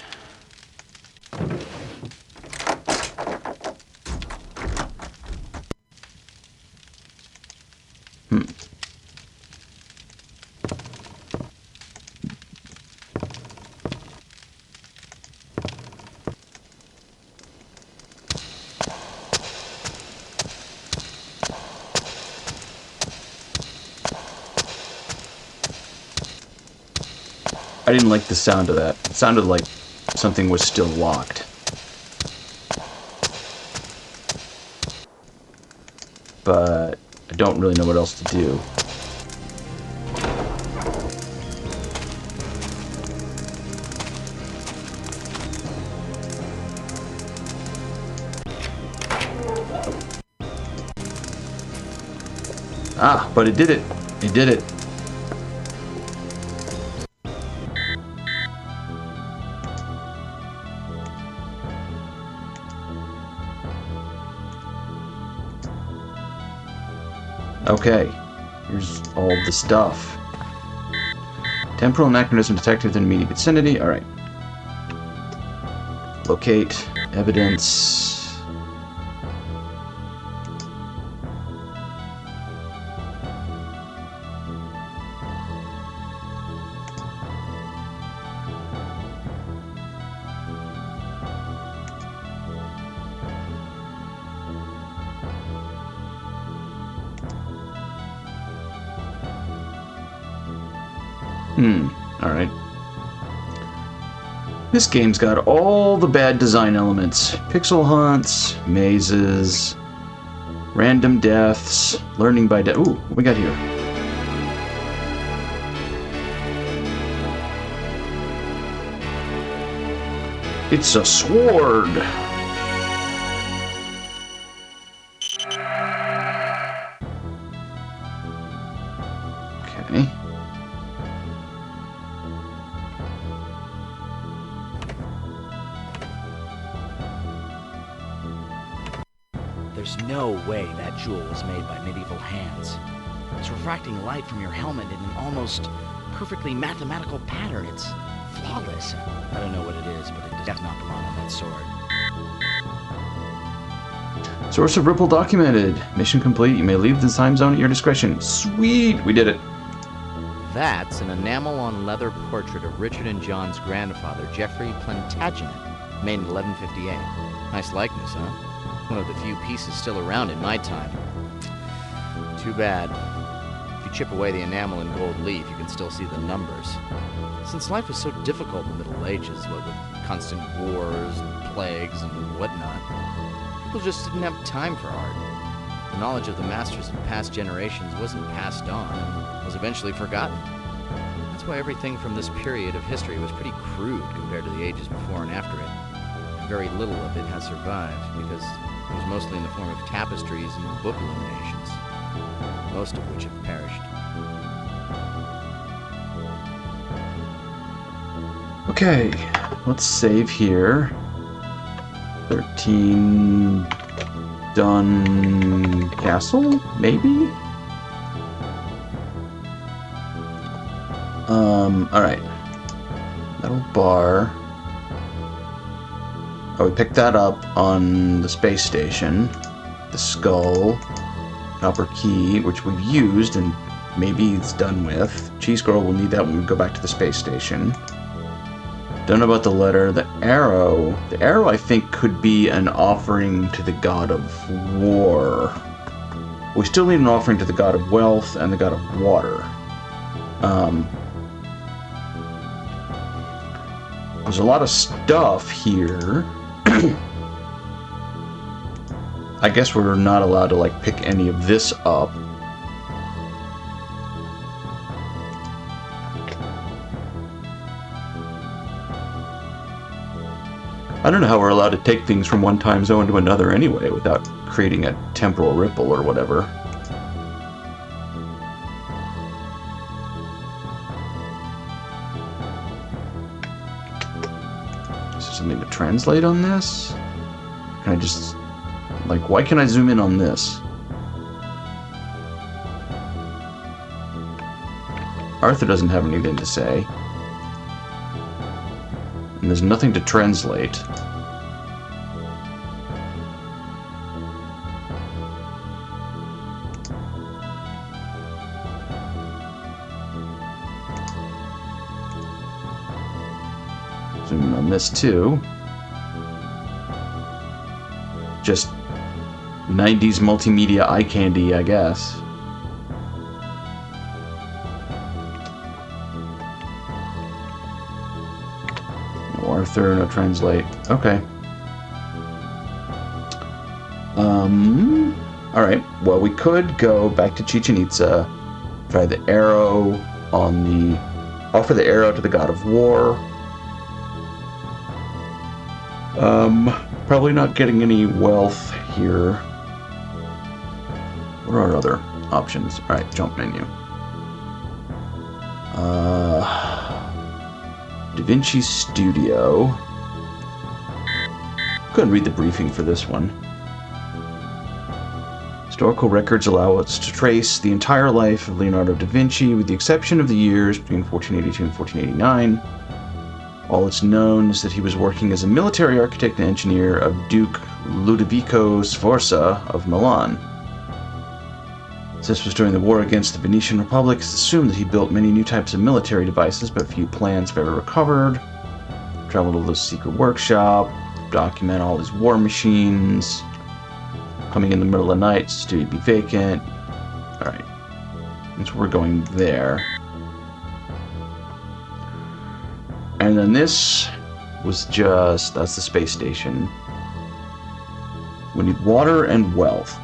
I didn't like the sound of that. It sounded like something was still locked. But I don't really know what else to do. Ah, but it did it. It did it. Okay, here's all the stuff. Temporal anachronism detected in immediate vicinity. Alright. Locate, evidence. Alright. This game's got all the bad design elements. Pixel hunts, mazes, random deaths, learning by death. Ooh, what we got here? It's a sword! Okay. There's no way that jewel was made by medieval hands. It's refracting light from your helmet in an almost perfectly mathematical pattern. It's flawless. I don't know what it is, but it does not belong on that sword. Source of Ripple documented. Mission complete. You may leave the time zone at your discretion. Sweet! We did it. That's an enamel-on-leather portrait of Richard and John's grandfather, Geoffrey Plantagenet, made in 1158. Nice likeness, huh? One of the few pieces still around in my time. Too bad. If you chip away the enamel in gold leaf, you can still see the numbers. Since life was so difficult in the Middle Ages, what with constant wars and plagues and whatnot, people just didn't have time for art. The knowledge of the masters of past generations wasn't passed on and was eventually forgotten. That's why everything from this period of history was pretty crude compared to the ages before and after it. And very little of it has survived because it was mostly in the form of tapestries and book illuminations, most of which have perished. Okay, let's save here. 13 Dun Castle, maybe? Alright. Metal bar. Oh, we picked that up on the space station. The skull. Copper key, which we've used and maybe it's done with. Cheese girl will need that when we go back to the space station. Don't know about the letter. The arrow. The arrow, I think, could be an offering to the god of war. We still need an offering to the god of wealth and the god of water. There's a lot of stuff here. I guess we're not allowed to, like, pick any of this up. I don't know how we're allowed to take things from one time zone to another anyway without creating a temporal ripple or whatever. Is there something to translate on this? Can I just... like, why can't I zoom in on this? Arthur doesn't have anything to say. And there's nothing to translate. Zoom in on this too. Just 90s multimedia eye candy, I guess. Arthur, no translate. Okay. Alright, well, we could go back to Chichen Itza, try the arrow on the... offer the arrow to the god of war. Probably not getting any wealth here. What are our other options? Alright, jump menu. Da Vinci Studio. Go ahead and read the briefing for this one. Historical records allow us to trace the entire life of Leonardo da Vinci, with the exception of the years between 1482 and 1489. All that's known is that he was working as a military architect and engineer of Duke Ludovico Sforza of Milan. This was during the war against the Venetian Republic. It's assumed that he built many new types of military devices, but few plans have ever recovered. Traveled to the secret workshop, document all his war machines. Coming in the middle of the night, studio be vacant. Alright. So we're going there. And then this was just... that's the space station. We need water and wealth.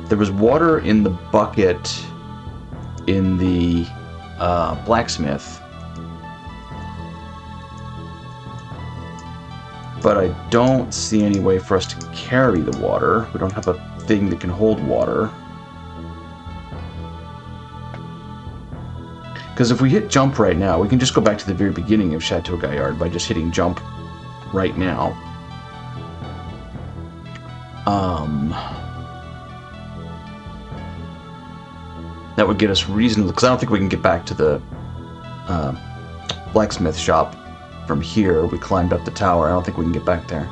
There was water in the bucket in the blacksmith. But I don't see any way for us to carry the water. We don't have a thing that can hold water. Because if we hit jump right now, we can just go back to the very beginning of Chateau Gaillard by just hitting jump right now. That would get us reasonable, because I don't think we can get back to the blacksmith shop from here. We climbed up the tower. I don't think we can get back there.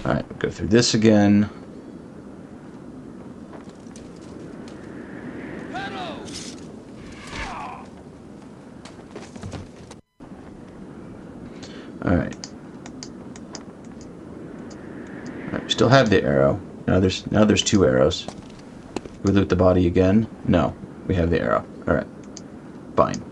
Alright, we'll go through this again. Alright. Alright, we still have the arrow. Now there's two arrows. We loot the body again? No. We have the arrow. Alright. Fine.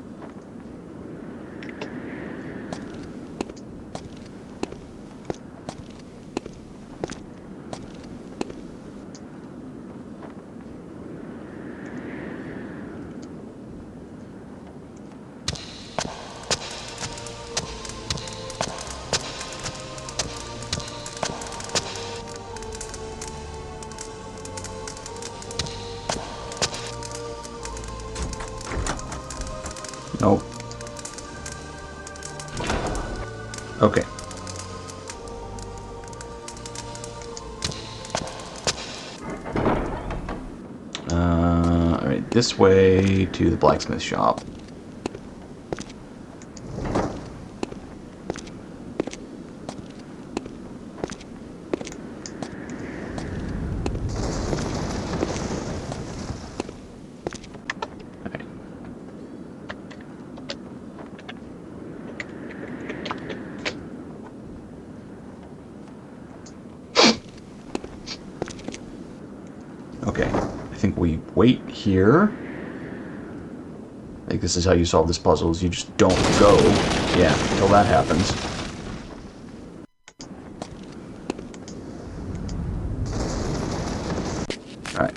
Nope. Okay. Alright, this way to the blacksmith shop. Okay, I think we wait here. I think this is how you solve this puzzle, is you just don't go, yeah, until that happens. Alright.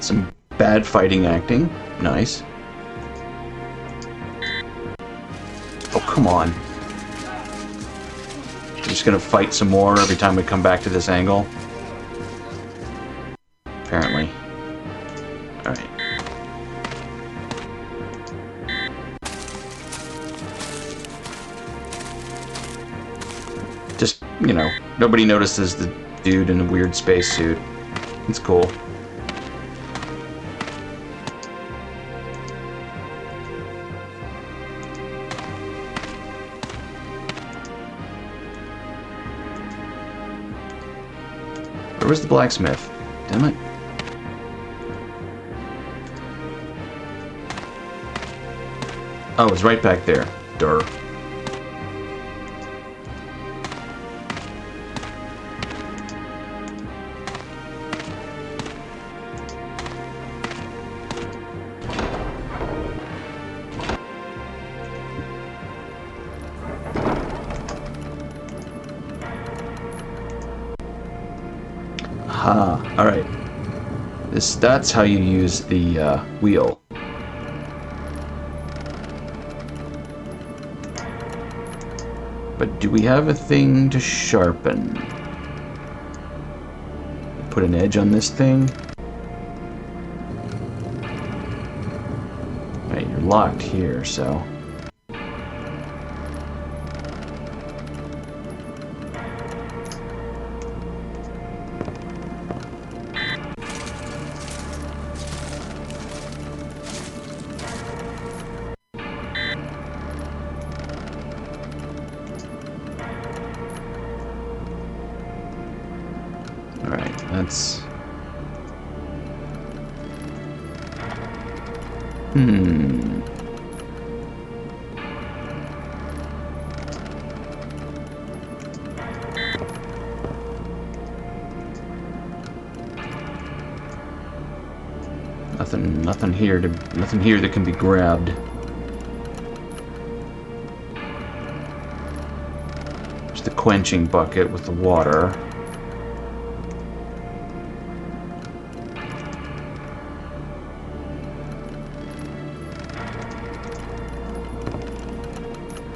Some bad fighting acting. Nice. Oh, come on. We're just gonna fight some more every time we come back to this angle? Apparently. Alright. Just, you know, nobody notices the dude in a weird spacesuit. It's cool. Where was the blacksmith? Damn it. Oh, it's right back there. Durr. Ah, alright. That's how you use the wheel. But do we have a thing to sharpen? Put an edge on this thing? Right, you're locked here, so... Alright, that's... Nothing here that can be grabbed. There's the quenching bucket with the water.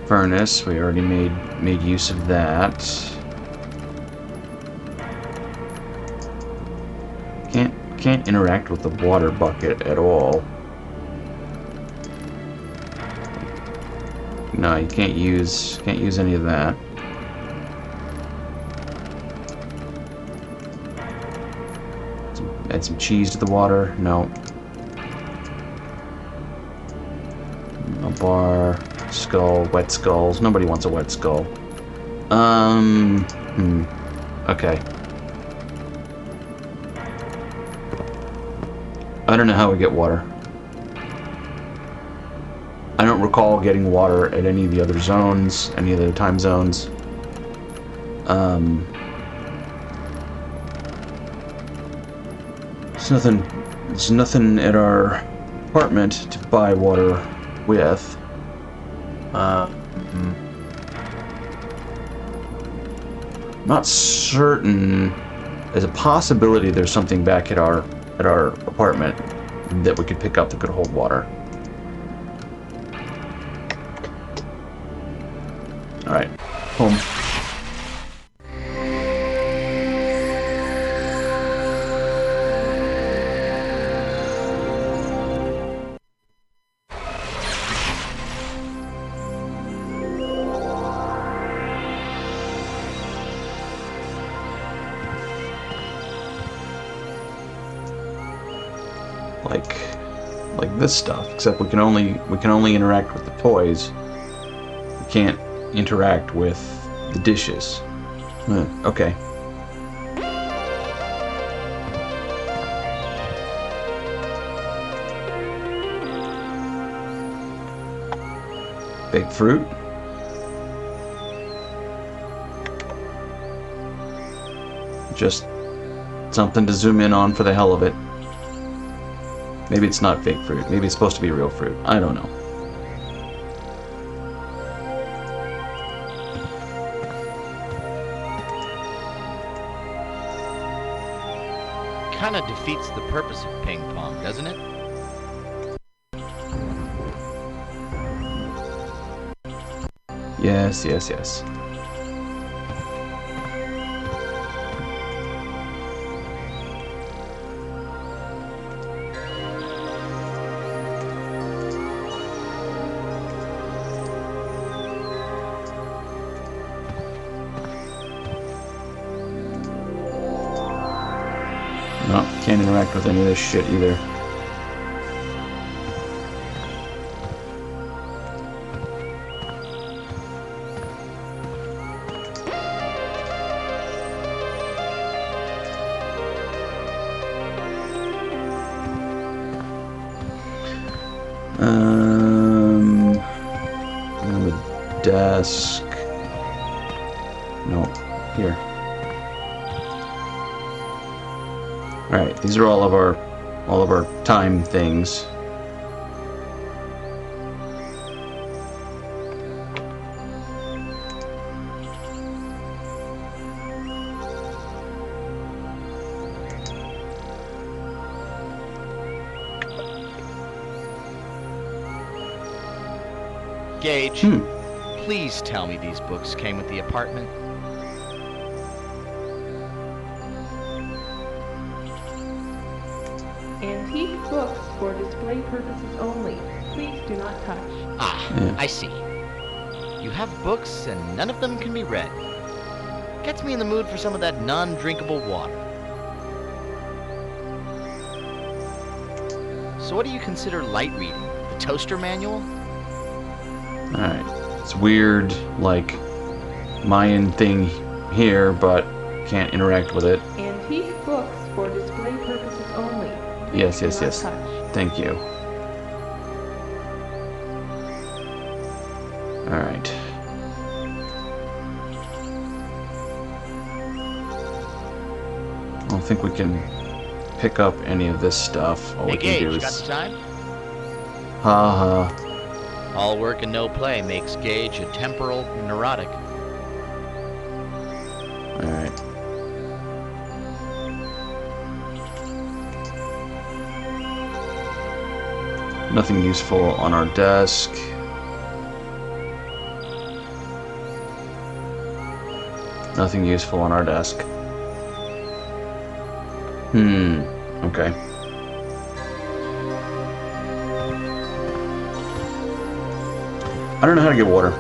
Furnace, we already made use of that. Can't interact with the water bucket at all. No, you can't use any of that. Add some cheese to the water. No. A bar, skull, wet skulls. Nobody wants a wet skull. Okay. I don't know how we get water. I don't recall getting water at any of the other zones, any of the time zones. There's nothing at our apartment to buy water with. Not certain. There's a possibility there's something back at our apartment that we could pick up that could hold water. Alright, home. Like this stuff, except we can only interact with the toys. We can't interact with the dishes. Okay. Baked fruit. Just something to zoom in on for the hell of it. Maybe it's not fake fruit. Maybe it's supposed to be real fruit. I don't know. Kind of defeats the purpose of ping pong, doesn't it? Yes, yes, yes. No, can't interact with any of this shit either. On the desk. No, here. All right, these are all of our time things. Gage, please tell me these books came with the apartment. Antique books for display purposes only. Please do not touch. I see. You have books and none of them can be read. Gets me in the mood for some of that non-drinkable water. So what do you consider light reading? The toaster manual? Alright. It's weird, like, Mayan thing here, but can't interact with it. Antique books for display purposes only. Yes, Do yes, not yes. touch. Thank you. Alright. I don't think we can pick up any of this stuff. All Hey we can do Gage, is... got the time? Ha ha. All work and no play makes Gage a temporal neurotic. Alright. Nothing useful on our desk. Nothing useful on our desk. Okay. I don't know how to get water.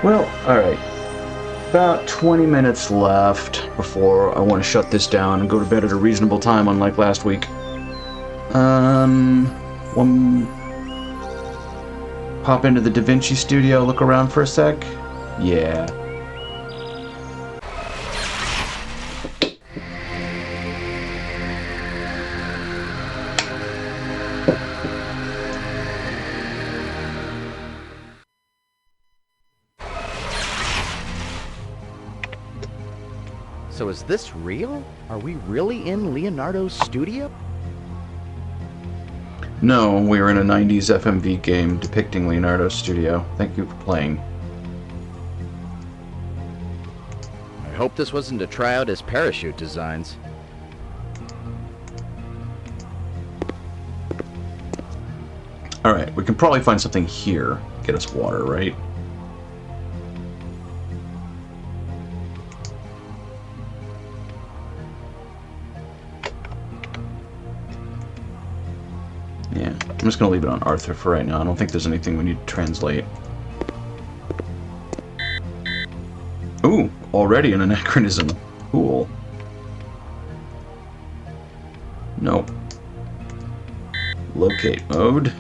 Well, alright. About 20 minutes left before I want to shut this down and go to bed at a reasonable time, unlike last week. Pop into the Da Vinci studio, look around for a sec? Yeah. So is this real? Are we really in Leonardo's studio? No, we were in a 90s FMV game depicting Leonardo's studio. Thank you for playing. I hope this wasn't to try out his parachute designs. Alright, we can probably find something here. Get us water, right? Yeah, I'm just gonna leave it on Arthur for right now. I don't think there's anything we need to translate. Ooh, already an anachronism. Cool. Nope. Locate mode.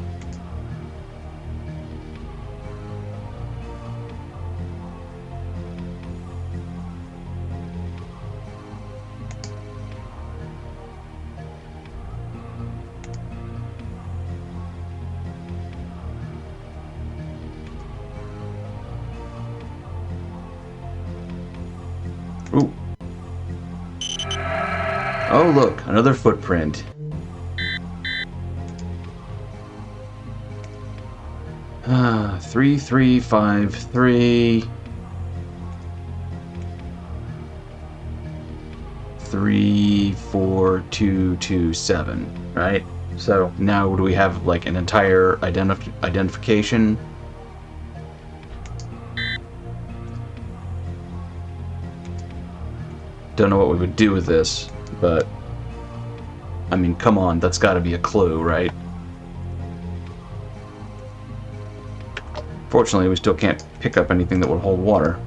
Ooh. Oh, look, another footprint. Ah, 3353. 34227, right? So now do we have like an entire identification? Don't know what we would do with this, but I mean, come on, that's got to be a clue, right? Fortunately, we still can't pick up anything that would hold water.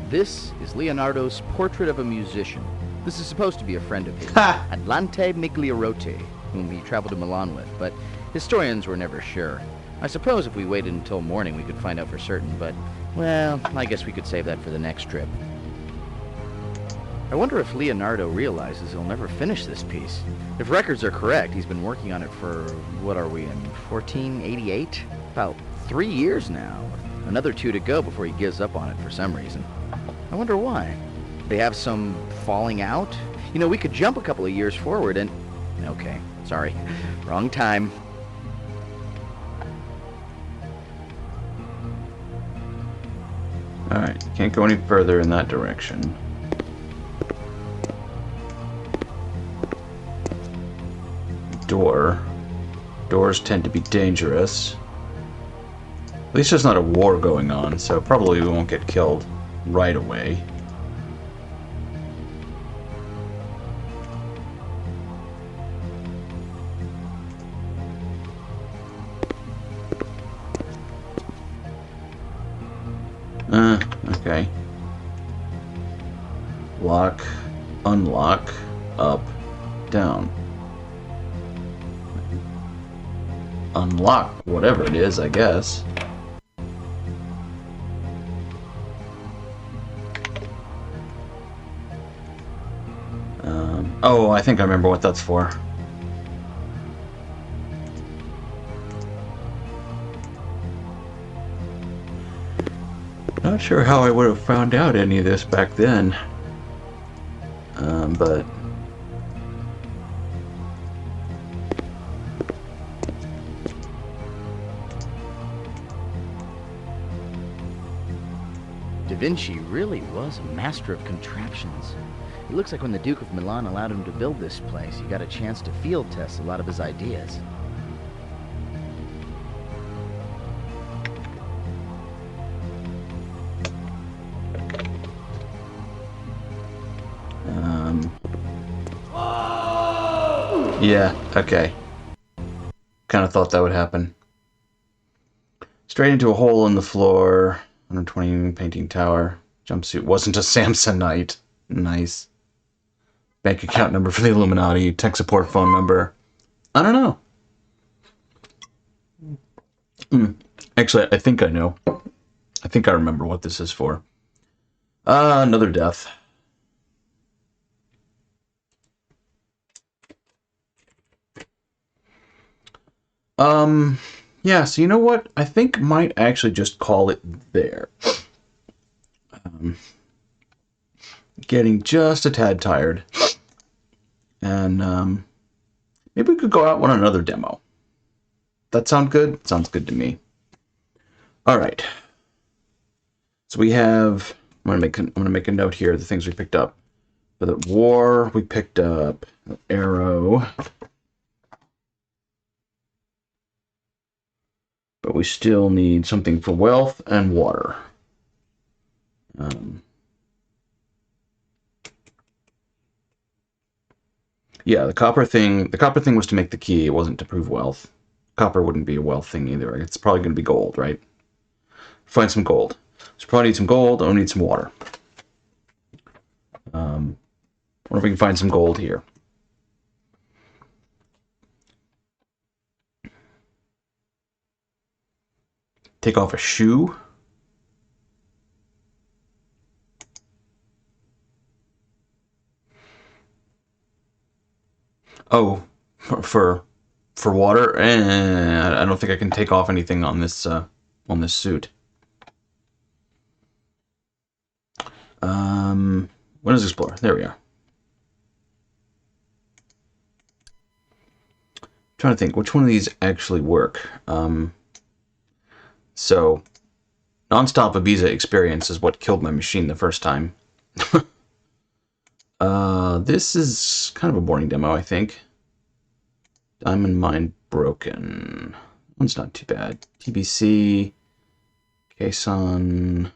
This is Leonardo's portrait of a musician. This is supposed to be a friend of his, Atlante Miglioretti, whom he traveled to Milan with, but historians were never sure. I suppose if we waited until morning we could find out for certain, but, well, I guess we could save that for the next trip. I wonder if Leonardo realizes he'll never finish this piece. If records are correct, he's been working on it for, what are we in, 1488? About 3 years now. Another 2 to go before he gives up on it for some reason. I wonder why. They have some falling out? You know, we could jump a couple of years forward and... Okay, sorry. Wrong time. Alright, can't go any further in that direction. Door. Doors tend to be dangerous. At least there's not a war going on, so probably we won't get killed right away. Okay. Lock, unlock, up, down. Unlock whatever it is, I guess. Oh, I think I remember what that's for. Not sure how I would have found out any of this back then. But... Da Vinci really was a master of contraptions. It looks like when the Duke of Milan allowed him to build this place, he got a chance to field test a lot of his ideas. Yeah, okay. Kind of thought that would happen. Straight into a hole in the floor. 120 painting tower. Jumpsuit wasn't a Samsonite. Nice. Bank account number for the Illuminati. Tech support phone number. I don't know. Actually, I think I know. I think I remember what this is for. Another death. Yeah, so you know what? I think might actually just call it there. Getting just a tad tired. And, maybe we could go out on another demo. That sound good? Sounds good to me. Alright. So we have... I'm gonna make a note here of the things we picked up. For the war, we picked up arrow. But we still need something for wealth and water. Yeah, the copper thing was to make the key. It wasn't to prove wealth. Copper wouldn't be a wealth thing either. It's probably going to be gold, right? Find some gold. So probably need some gold. I'll need some water. Wonder if we can find some gold here. Take off a shoe. Oh, for water, and I don't think I can take off anything on this suit. Windows Explorer. There we are. Trying to think which one of these actually work. So, nonstop Ibiza experience is what killed my machine the first time. This is kind of a boring demo, I think. Diamond mine broken. One's not too bad. TBC, Kason,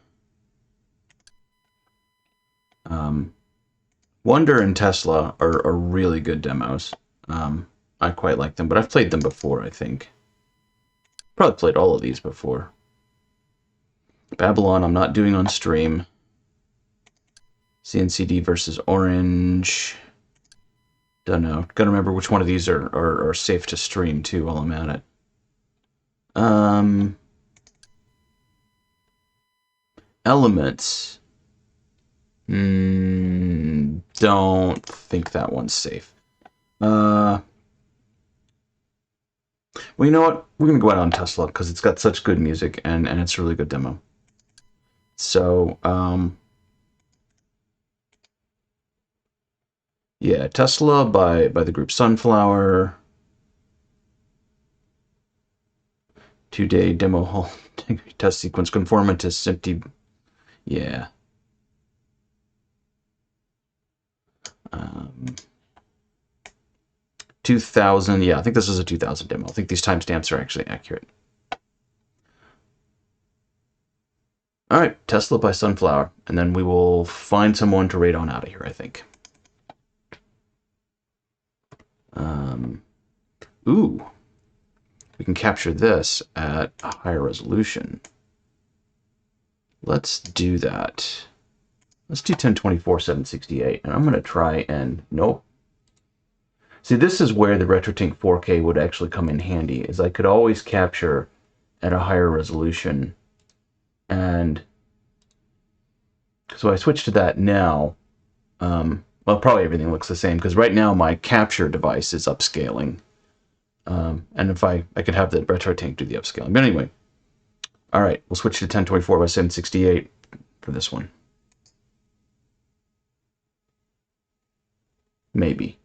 Wonder and Tesla are really good demos. I quite like them, but I've played them before, I think. Probably played all of these before. Babylon I'm not doing on stream. CNCD versus Orange. Don't know. Gotta remember which one of these are safe to stream too while I'm at it. Elements. Don't think that one's safe. Well, you know what? We're gonna go out on Tesla because it's got such good music and it's a really good demo. So, yeah, Tesla by the group Sunflower. 2-day demo hall test sequence conformantist empty. Yeah. 2000. Yeah, I think this is a 2000 demo. I think these timestamps are actually accurate. All right, Tesla by Sunflower, and then we will find someone to raid on out of here, I think. Ooh, we can capture this at a higher resolution. Let's do that. Let's do 1024 768, and I'm going to try and nope. See, this is where the RetroTink 4K would actually come in handy, is I could always capture at a higher resolution. And so I switch to that now. Well, probably everything looks the same, because right now my capture device is upscaling. And if I could have the RetroTink do the upscaling. But anyway, all right, we'll switch to 1024 by 768 for this one. Maybe.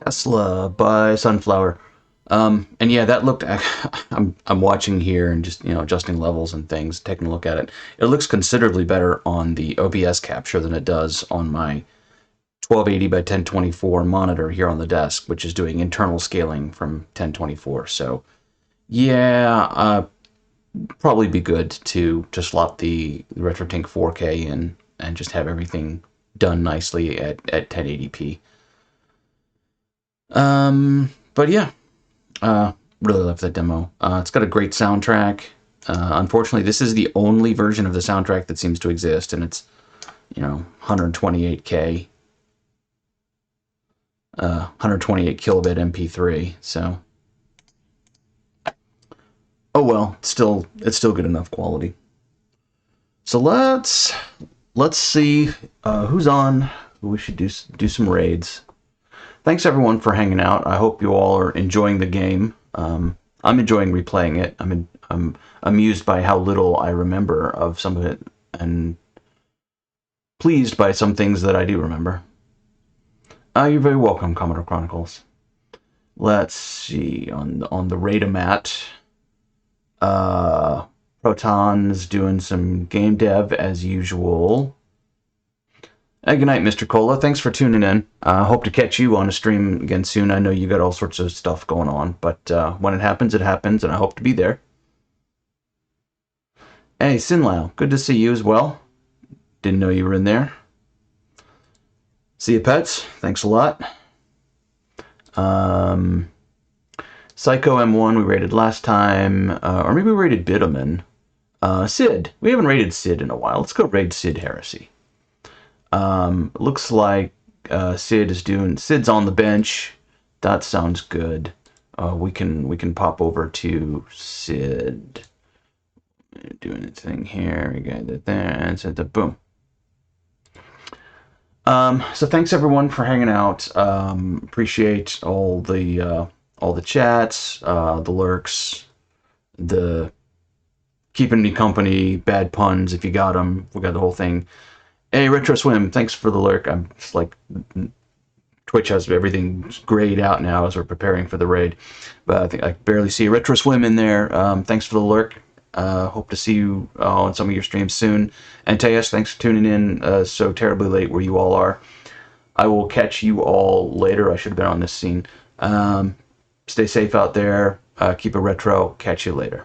Tesla by Sunflower. And yeah, that looked. I'm watching here and just adjusting levels and things, taking a look at it. It looks considerably better on the OBS capture than it does on my 1280 by 1024 monitor here on the desk, which is doing internal scaling from 1024. So yeah, probably be good to slot the RetroTink 4K in and just have everything done nicely at 1080p. But yeah, really love that demo. It's got a great soundtrack. Unfortunately, this is the only version of the soundtrack that seems to exist, and it's 128K, 128 kilobit MP3. So, oh well, it's still good enough quality. So let's see who's on. We should do some raids. Thanks everyone for hanging out. I hope you all are enjoying the game. I'm enjoying replaying it. I'm amused by how little I remember of some of it, and pleased by some things that I do remember. You're very welcome, Commodore Chronicles. Let's see on the Raidomat. Proton's doing some game dev as usual. Good night, Mr. Cola. Thanks for tuning in. Hope to catch you on a stream again soon. I know you got all sorts of stuff going on, but when it happens, and I hope to be there. Hey, Sinlao, good to see you as well. Didn't know you were in there. See you, pets. Thanks a lot. Psycho M1 we rated last time, or maybe we rated Bittaman. Sid. We haven't rated Sid in a while. Let's go raid Sid Heresy. Looks like Sid's on the bench. That sounds good. We can pop over to Sid. Doing a thing here. We got that there and said the boom. So thanks everyone for hanging out. Appreciate all the chats, the lurks, the keeping me company, bad puns if you got them. We got the whole thing. Hey, Retro Swim, thanks for the lurk. I'm just like, Twitch has everything grayed out now as we're preparing for the raid. But I think I barely see Retro Swim in there. Thanks for the lurk. Hope to see you on some of your streams soon. And Tejas, thanks for tuning in so terribly late where you all are. I will catch you all later. I should have been on this scene. Stay safe out there. Keep it retro. Catch you later.